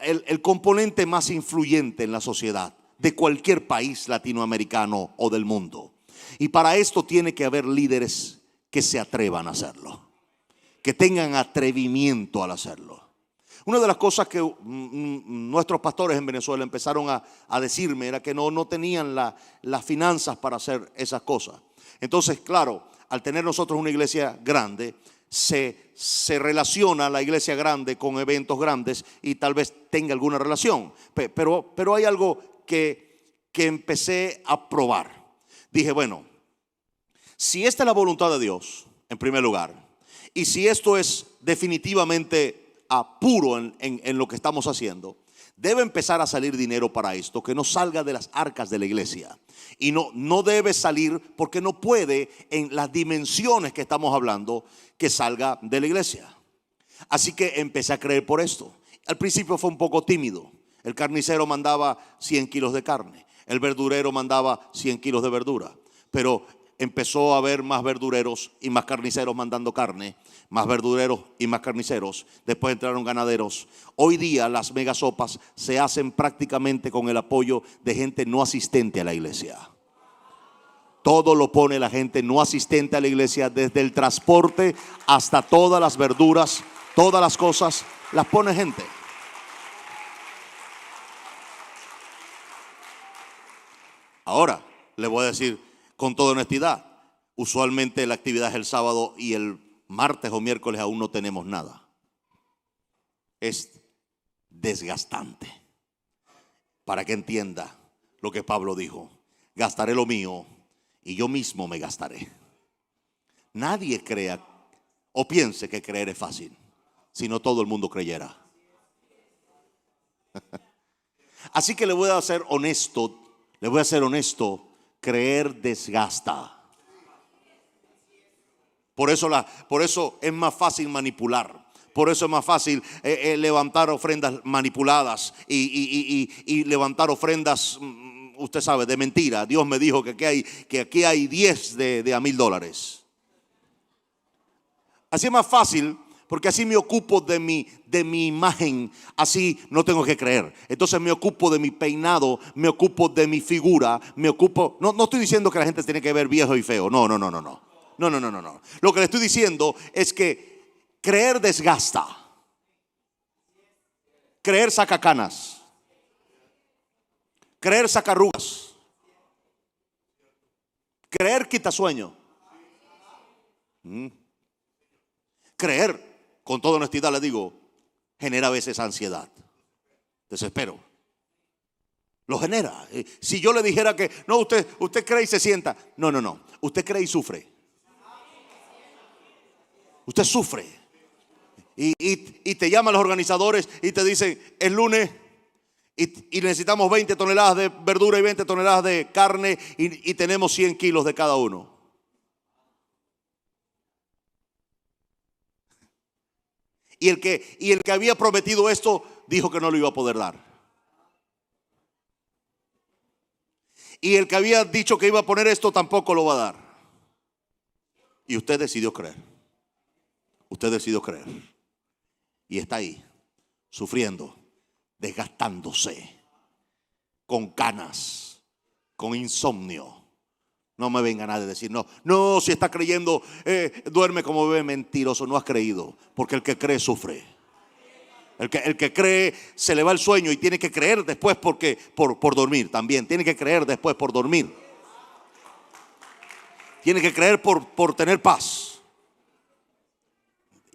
el componente más influyente en la sociedad de cualquier país latinoamericano o del mundo. Y para esto tiene que haber líderes que se atrevan a hacerlo, que tengan atrevimiento al hacerlo. Una de las cosas que nuestros pastores en Venezuela empezaron a decirme era que no tenían las finanzas para hacer esas cosas. Entonces, claro, al tener nosotros una iglesia grande, se relaciona la iglesia grande con eventos grandes y tal vez tenga alguna relación. Pero hay algo que empecé a probar. Dije, bueno, si esta es la voluntad de Dios, en primer lugar, y si esto es definitivamente puro en lo que estamos haciendo, debe empezar a salir dinero para esto, que no salga de las arcas de la iglesia. Y no debe salir porque no puede en las dimensiones que estamos hablando que salga de la iglesia. Así que empecé a creer por esto. Al principio fue un poco tímido. El carnicero mandaba 100 kilos de carne. El verdurero mandaba 100 kilos de verdura. Pero empezó a haber más verdureros y más carniceros mandando carne, más verdureros y más carniceros. Después entraron ganaderos. Hoy día las megasopas se hacen prácticamente con el apoyo de gente no asistente a la iglesia. Todo lo pone la gente no asistente a la iglesia, desde el transporte hasta todas las verduras, todas las cosas, las pone gente. Ahora, le voy a decir con toda honestidad, usualmente la actividad es el sábado y el martes o miércoles aún no tenemos nada. Es desgastante. Para que entienda lo que Pablo dijo: gastaré lo mío y yo mismo me gastaré. Nadie crea o piense que creer es fácil, si no todo el mundo creyera. Así que le voy a ser honesto, creer desgasta. Por eso es más fácil manipular. Por eso es más fácil levantar ofrendas manipuladas y levantar ofrendas, usted sabe, de mentira. Dios me dijo que aquí hay 10 de $1,000. Así es más fácil, porque así me ocupo de mi imagen. Así no tengo que creer. Entonces me ocupo de mi peinado, me ocupo de mi figura, no estoy diciendo que la gente tiene que ver viejo y feo. No. Lo que le estoy diciendo es que creer desgasta. Creer saca canas. Creer saca arrugas. Creer quita sueño. Creer, con toda honestidad le digo, genera a veces ansiedad, desespero. Lo genera. Si yo le dijera que no, usted cree y se sienta. No. Usted cree y sufre. Usted sufre. Y te llaman los organizadores y te dicen: el lunes y necesitamos 20 toneladas de verdura y 20 toneladas de carne y tenemos 100 kilos de cada uno. Y el que había prometido esto dijo que no lo iba a poder dar. Y el que había dicho que iba a poner esto tampoco lo va a dar. Y usted decidió creer. Usted decidió creer. Y está ahí, sufriendo, desgastándose, con canas, con insomnio. No me venga nadie a decir: no, si está creyendo, duerme como bebé. Mentiroso, no has creído. Porque el que cree sufre. El que cree se le va el sueño y tiene que creer después por dormir también. Tiene que creer después por dormir. Tiene que creer por tener paz.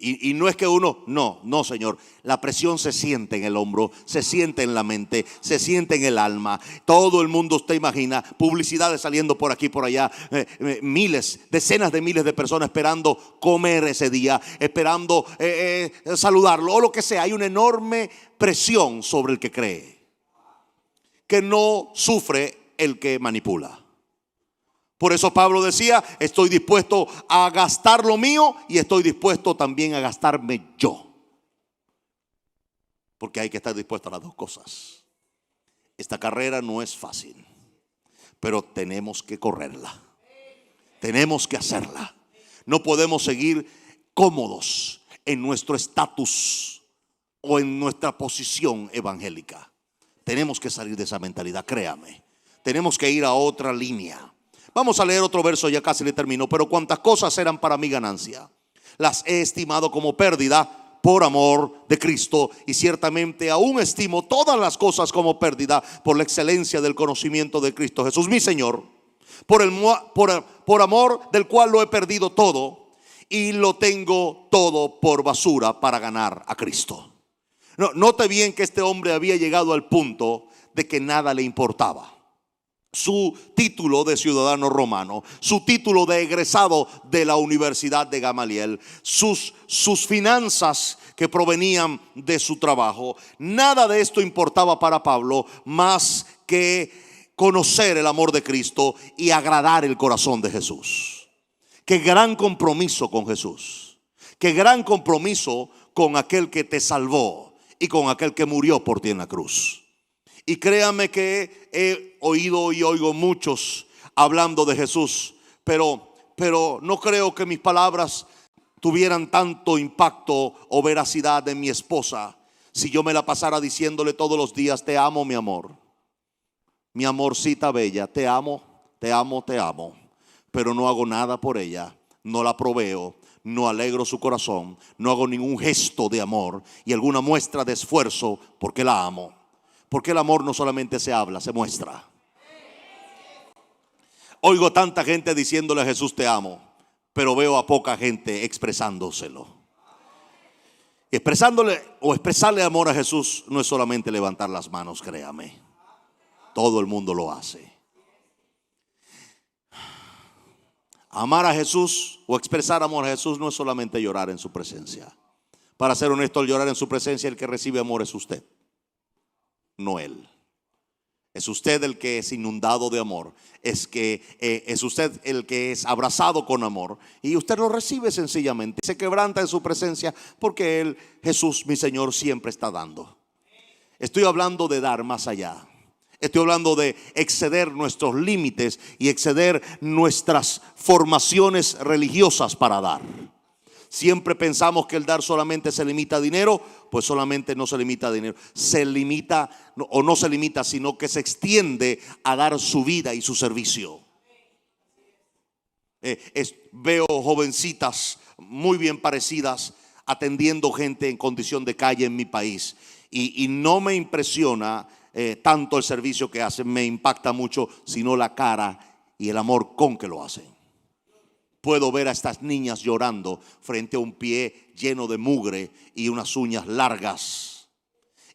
Y no es que uno, no Señor. La presión se siente en el hombro, se siente en la mente, se siente en el alma. Todo el mundo, usted imagina, publicidades saliendo por aquí, por allá, decenas de miles de personas esperando comer ese día, esperando saludarlo o lo que sea. Hay una enorme presión sobre el que cree, que no sufre el que manipula. Por eso Pablo decía: estoy dispuesto a gastar lo mío y estoy dispuesto también a gastarme yo. Porque hay que estar dispuesto a las dos cosas. Esta carrera no es fácil, pero tenemos que correrla. Tenemos que hacerla. No podemos seguir cómodos en nuestro estatus o en nuestra posición evangélica. Tenemos que salir de esa mentalidad, créame. Tenemos que ir a otra línea. Vamos a leer otro verso, ya casi le termino. Pero cuantas cosas eran para mi ganancia, las he estimado como pérdida por amor de Cristo. Y ciertamente aún estimo todas las cosas como pérdida por la excelencia del conocimiento de Cristo Jesús, mi Señor, por amor del cual lo he perdido todo y lo tengo todo por basura para ganar a Cristo. Note bien que este hombre había llegado al punto de que nada le importaba. Su título de ciudadano romano, su título de egresado de la Universidad de Gamaliel, sus finanzas que provenían de su trabajo. Nada de esto importaba para Pablo más que conocer el amor de Cristo y agradar el corazón de Jesús. Qué gran compromiso con Jesús. Qué gran compromiso con aquel que te salvó y con aquel que murió por ti en la cruz. Y créanme que he oído y oigo muchos hablando de Jesús, pero no creo que mis palabras tuvieran tanto impacto o veracidad en mi esposa si yo me la pasara diciéndole todos los días: te amo, mi amor, mi amorcita bella, te amo, te amo, te amo. Pero no hago nada por ella, no la proveo, no alegro su corazón, no hago ningún gesto de amor y alguna muestra de esfuerzo porque la amo. Porque el amor no solamente se habla, se muestra. Oigo tanta gente diciéndole a Jesús: te amo, pero veo a poca gente expresándoselo. Expresándole o expresarle amor a Jesús no es solamente levantar las manos, créame. Todo el mundo lo hace. Amar a Jesús o expresar amor a Jesús no es solamente llorar en su presencia. Para ser honesto, al llorar en su presencia, el que recibe amor es usted, no él. Es usted el que es inundado de amor. Es usted el que es abrazado con amor. Y usted lo recibe sencillamente. Se quebranta en su presencia porque Él, Jesús, mi Señor, siempre está dando. Estoy hablando de dar más allá. Estoy hablando de exceder nuestros límites y exceder nuestras formaciones religiosas para dar. Siempre pensamos que el dar solamente se limita a dinero. Pues solamente no se limita a dinero. Se limita, o no se limita, sino que se extiende a dar su vida y su servicio. Veo jovencitas muy bien parecidas atendiendo gente en condición de calle en mi país. Y no me impresiona tanto el servicio que hacen, me impacta mucho, sino la cara y el amor con que lo hacen. Puedo ver a estas niñas llorando frente a un pie lleno de mugre y unas uñas largas.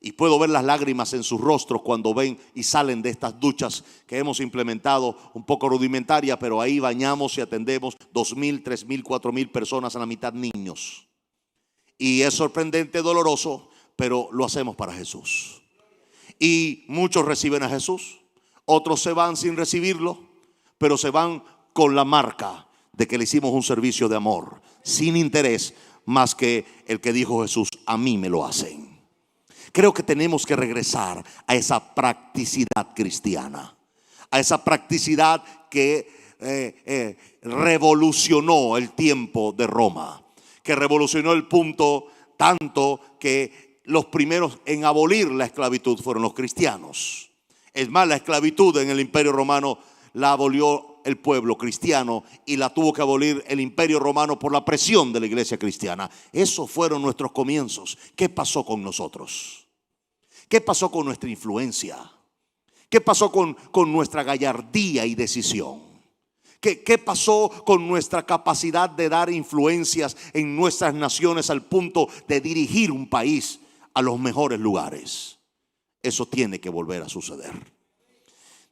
Y puedo ver las lágrimas en sus rostros cuando ven y salen de estas duchas que hemos implementado, un poco rudimentaria, pero ahí bañamos y atendemos 2,000, 3,000, 4,000 personas, a la mitad niños. Y es sorprendente, doloroso, pero lo hacemos para Jesús. Y muchos reciben a Jesús, otros se van sin recibirlo, pero se van con la marca de que le hicimos un servicio de amor, sin interés más que el que dijo Jesús: a mí me lo hacen. Creo que tenemos que regresar a esa practicidad cristiana, a esa practicidad que revolucionó el tiempo de Roma, que revolucionó el punto tanto que los primeros en abolir la esclavitud fueron los cristianos. Es más, la esclavitud en el Imperio Romano la abolió el pueblo cristiano y la tuvo que abolir el Imperio Romano por la presión de la iglesia cristiana. Esos fueron nuestros comienzos. ¿Qué pasó con nosotros? ¿Qué pasó con nuestra influencia? ¿Qué pasó con nuestra gallardía y decisión? ¿Qué pasó con nuestra capacidad de dar influencias en nuestras naciones al punto de dirigir un país a los mejores lugares? Eso tiene que volver a suceder.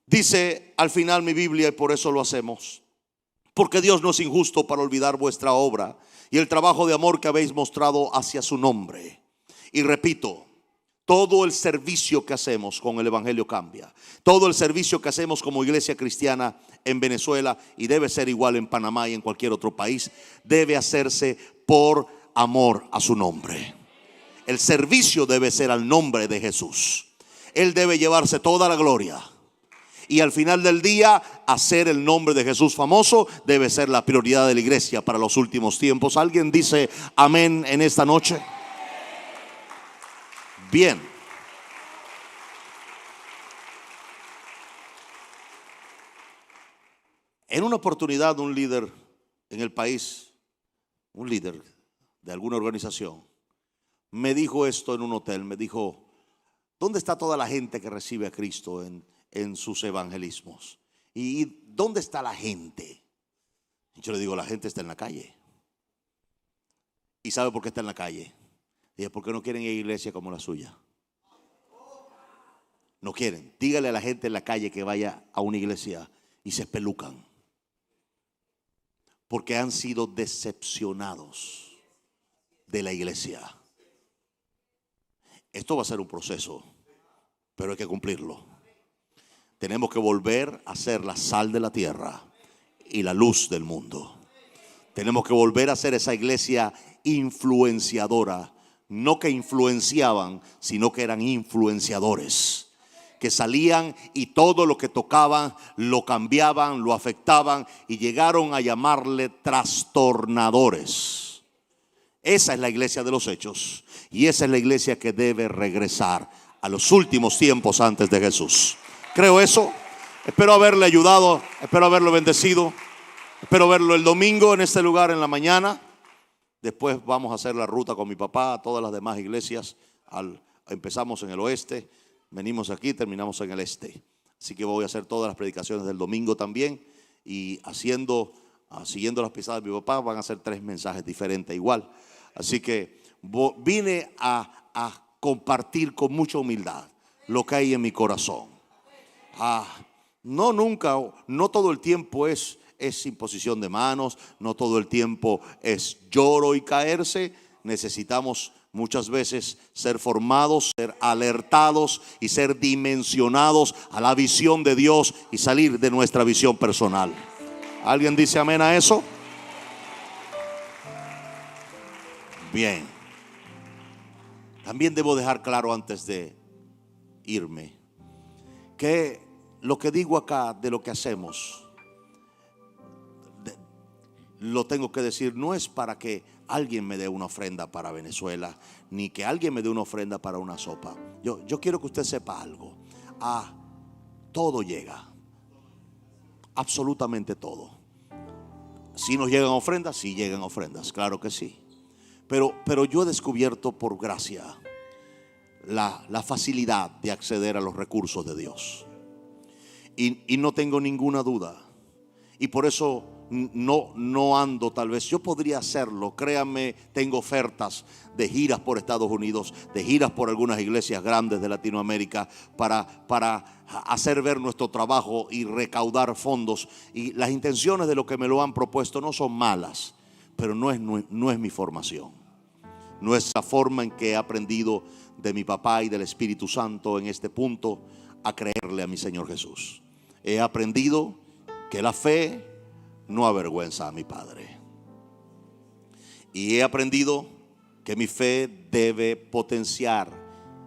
Dice al final mi Biblia, y por eso lo hacemos: porque Dios no es injusto para olvidar vuestra obra y el trabajo de amor que habéis mostrado hacia su nombre. Y repito, todo el servicio que hacemos con el Evangelio cambia. Todo el servicio que hacemos como iglesia cristiana en Venezuela, y debe ser igual en Panamá y en cualquier otro país, debe hacerse por amor a su nombre. El servicio debe ser al nombre de Jesús. Él debe llevarse toda la gloria. Y al final del día, hacer el nombre de Jesús famoso debe ser la prioridad de la iglesia para los últimos tiempos. ¿Alguien dice amén en esta noche? Bien. En una oportunidad, un líder en el país, un líder de alguna organización, me dijo esto en un hotel. Me dijo: ¿dónde está toda la gente que recibe a Cristo en sus evangelismos? ¿Y dónde está la gente? Yo le digo: la gente está en la calle. ¿Y sabe por qué está en la calle? Dije: porque no quieren ir a iglesia como la suya. No quieren. Dígale a la gente en la calle que vaya a una iglesia y se espelucan, porque han sido decepcionados de la iglesia. Esto va a ser un proceso, pero hay que cumplirlo. Tenemos que volver a ser la sal de la tierra y la luz del mundo. Tenemos que volver a ser esa iglesia influenciadora. No que influenciaban, sino que eran influenciadores. que salían y todo lo que tocaban lo cambiaban, lo afectaban y llegaron a llamarle trastornadores. Esa es la iglesia de los hechos y esa es la iglesia que debe regresar a los últimos tiempos antes de Jesús. Creo eso. Espero haberle ayudado, espero haberlo bendecido. Espero verlo el domingo en este lugar en la mañana. Después vamos a hacer la ruta con mi papá a todas las demás iglesias. Empezamos en el oeste, venimos aquí, terminamos en el este. Así que voy a hacer todas las predicaciones del domingo también. Y siguiendo las pisadas de mi papá, van a ser 3 mensajes diferentes igual. Así que vine a compartir con mucha humildad lo que hay en mi corazón. No todo el tiempo es imposición de manos, no todo el tiempo es lloro y caerse. Necesitamos muchas veces ser formados, ser alertados y ser dimensionados a la visión de Dios y salir de nuestra visión personal. ¿Alguien dice amén a eso? Bien. También debo dejar claro antes de irme que lo que digo acá de lo que hacemos, lo tengo que decir, no es para que alguien me dé una ofrenda para Venezuela, ni que alguien me dé una ofrenda para una sopa. Yo quiero que usted sepa algo. Todo llega, absolutamente todo. Si nos llegan ofrendas, sí llegan ofrendas, claro que sí. Pero yo he descubierto por gracia la facilidad de acceder a los recursos de Dios. Y no tengo ninguna duda. Y por eso no ando, tal vez yo podría hacerlo, créanme, tengo ofertas de giras por Estados Unidos, de giras por algunas iglesias grandes de Latinoamérica para hacer ver nuestro trabajo y recaudar fondos. Y las intenciones de lo que me lo han propuesto no son malas, pero no es mi formación. No es la forma en que he aprendido de mi papá y del Espíritu Santo en este punto a creerle a mi Señor Jesús. He aprendido que la fe no avergüenza a mi Padre. Y he aprendido que mi fe debe potenciar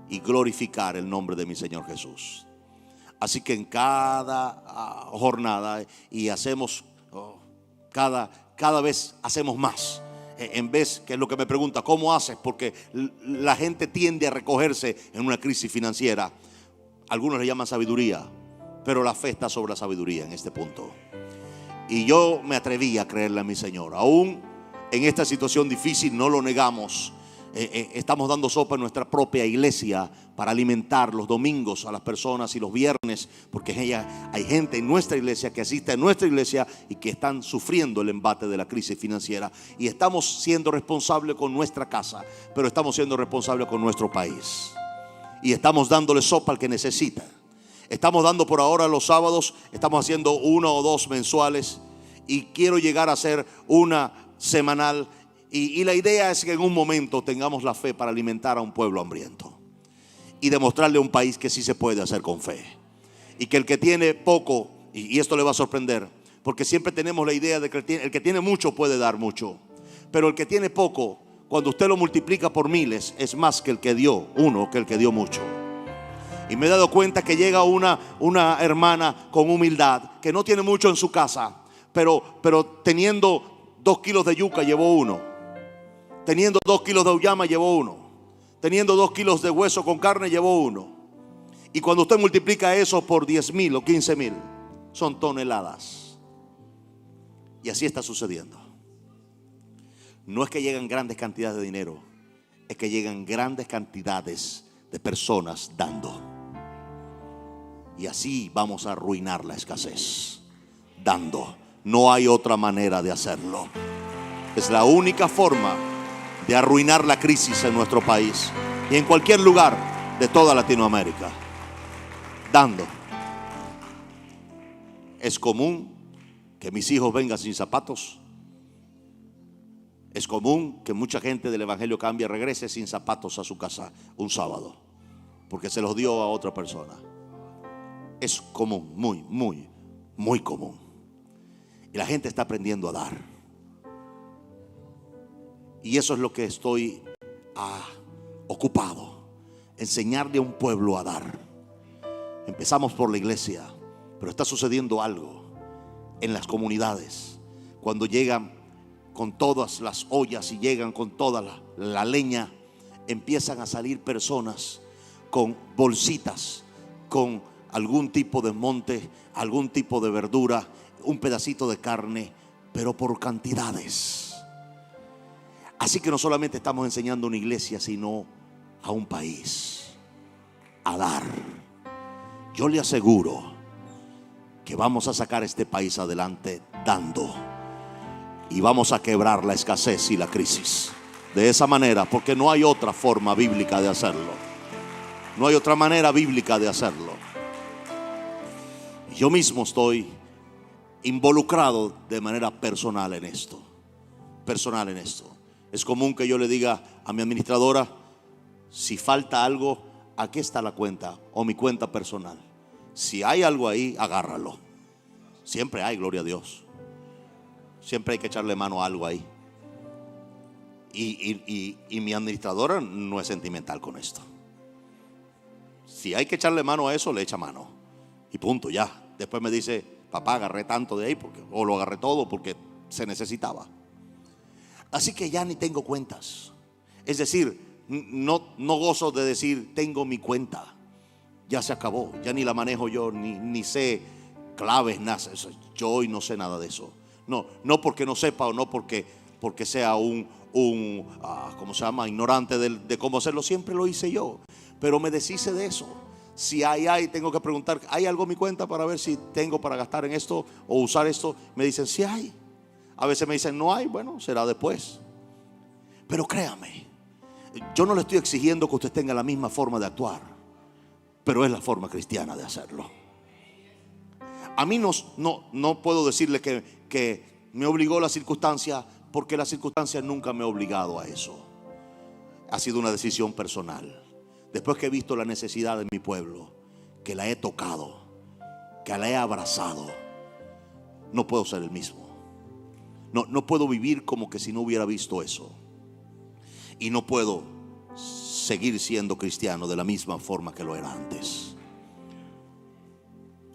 y glorificar el nombre de mi Señor Jesús. Así que en cada jornada y hacemos cada vez hacemos más. En vez, que es lo que me pregunta, ¿cómo haces? Porque la gente tiende a recogerse en una crisis financiera. Algunos le llaman sabiduría, pero la fe está sobre la sabiduría en este punto. Y yo me atreví a creerle a mi Señor. Aún en esta situación difícil, no lo negamos. Estamos dando sopa en nuestra propia iglesia para alimentar los domingos a las personas y los viernes, porque hay gente en nuestra iglesia que asiste a nuestra iglesia y que están sufriendo el embate de la crisis financiera. Y estamos siendo responsables con nuestra casa, pero estamos siendo responsables con nuestro país. Y estamos dándole sopa al que necesita. Estamos dando por ahora los sábados, estamos haciendo 1 o 2 mensuales y quiero llegar a hacer una semanal. Y la idea es que en un momento tengamos la fe para alimentar a un pueblo hambriento y demostrarle a un país que sí se puede hacer con fe. Y que el que tiene poco, y esto le va a sorprender, porque siempre tenemos la idea de que el que tiene mucho puede dar mucho, pero el que tiene poco, cuando usted lo multiplica por miles, es más que el que dio uno que el que dio mucho. Y me he dado cuenta que llega una hermana con humildad, que no tiene mucho en su casa, pero teniendo 2 kilos de yuca llevó 1, teniendo 2 kilos de auyama llevó 1, teniendo 2 kilos de hueso con carne llevó 1. Y cuando usted multiplica eso por 10,000 o 15,000, son toneladas. Y así está sucediendo. No es que llegan grandes cantidades de dinero, es que llegan grandes cantidades de personas dando. Y así vamos a arruinar la escasez, dando. No hay otra manera de hacerlo. Es la única forma de arruinar la crisis en nuestro país y en cualquier lugar de toda Latinoamérica. Dando. Es común que mis hijos vengan sin zapatos. Es común que mucha gente del Evangelio Cambia regrese sin zapatos a su casa un sábado, porque se los dio a otra persona. Es común, muy, muy, muy común. Y la gente está aprendiendo a dar. Y eso es lo que estoy ocupado. Enseñarle a un pueblo a dar. Empezamos por la iglesia, pero está sucediendo algo en las comunidades. Cuando llegan con todas las ollas y llegan con toda la leña, empiezan a salir personas con bolsitas, con algún tipo de monte, algún tipo de verdura, un pedacito de carne, pero por cantidades. Así que no solamente estamos enseñando a una iglesia, sino a un país a dar. Yo le aseguro que vamos a sacar este país adelante dando, y vamos a quebrar la escasez y la crisis de esa manera, porque no hay otra forma bíblica de hacerlo. No hay otra manera bíblica de hacerlo. Yo mismo estoy involucrado de manera personal en esto. Es común que yo le diga a mi administradora: si falta algo, aquí está la cuenta o mi cuenta personal. Si hay algo ahí, agárralo. Siempre hay, gloria a Dios. Siempre hay que echarle mano a algo ahí. Y mi administradora no es sentimental con esto. Si hay que echarle mano a eso, le echa mano. Y punto, ya. Después me dice: papá, agarré tanto de ahí o lo agarré todo porque se necesitaba. Así que ya ni tengo cuentas. Es decir, no gozo de decir tengo mi cuenta. Ya se acabó, ya ni la manejo yo, ni sé claves, nada. Yo hoy no sé nada de eso. No porque no sepa, o no porque sea ¿cómo se llama? Ignorante de cómo hacerlo. Siempre lo hice yo, pero me deshice de eso. Si hay, tengo que preguntar: ¿hay algo en mi cuenta para ver si tengo para gastar en esto o usar esto? Me dicen: sí hay. A veces me dicen: no hay. Bueno, será después. Pero créame, yo no le estoy exigiendo que usted tenga la misma forma de actuar, pero es la forma cristiana de hacerlo. A mí no puedo decirle que me obligó la circunstancia, porque la circunstancia nunca me ha obligado a eso. Ha sido una decisión personal. Después que he visto la necesidad de mi pueblo, que la he tocado, que la he abrazado, no puedo ser el mismo. No puedo vivir como que si no hubiera visto eso. Y no puedo seguir siendo cristiano de la misma forma que lo era antes.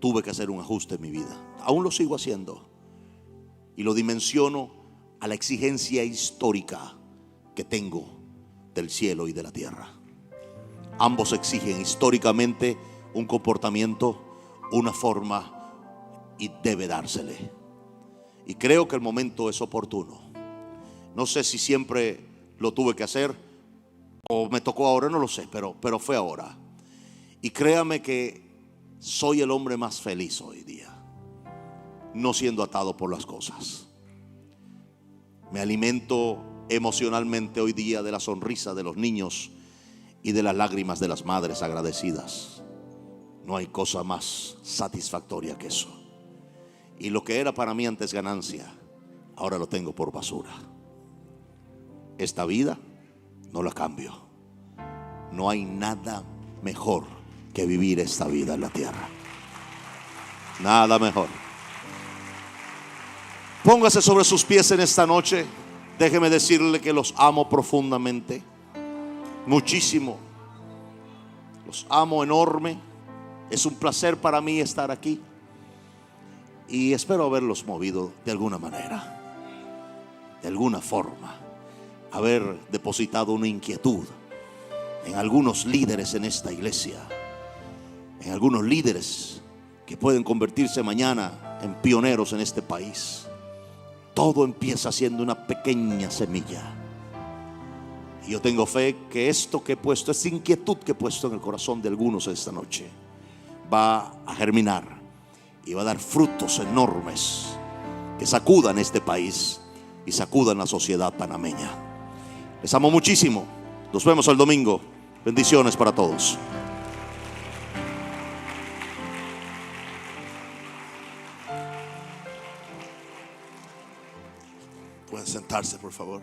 Tuve que hacer un ajuste en mi vida. Aún lo sigo haciendo. Y lo dimensiono a la exigencia histórica que tengo del cielo y de la tierra. Ambos exigen históricamente un comportamiento, una forma, y debe dársele. Y creo que el momento es oportuno. No sé si siempre lo tuve que hacer o me tocó ahora, no lo sé, pero fue ahora. Y créame que soy el hombre más feliz hoy día, no siendo atado por las cosas. Me alimento emocionalmente hoy día de la sonrisa de los niños y de las lágrimas de las madres agradecidas. No hay cosa más satisfactoria que eso. Y lo que era para mí antes ganancia, ahora lo tengo por basura. Esta vida no la cambio. No hay nada mejor que vivir esta vida en la tierra. Nada mejor. Póngase sobre sus pies en esta noche. Déjeme decirle que los amo profundamente, muchísimo. Los amo enorme. Es un placer para mí estar aquí. Y espero haberlos movido de alguna manera, de alguna forma, haber depositado una inquietud en algunos líderes en esta iglesia, en algunos líderes que pueden convertirse mañana en pioneros en este país. Todo empieza siendo una pequeña semilla. Y yo tengo fe que esto que he puesto, esta inquietud que he puesto en el corazón de algunos esta noche, va a germinar y va a dar frutos enormes que sacudan este país y sacudan la sociedad panameña. Les amo muchísimo. Nos vemos el domingo. Bendiciones para todos. Pueden sentarse, por favor.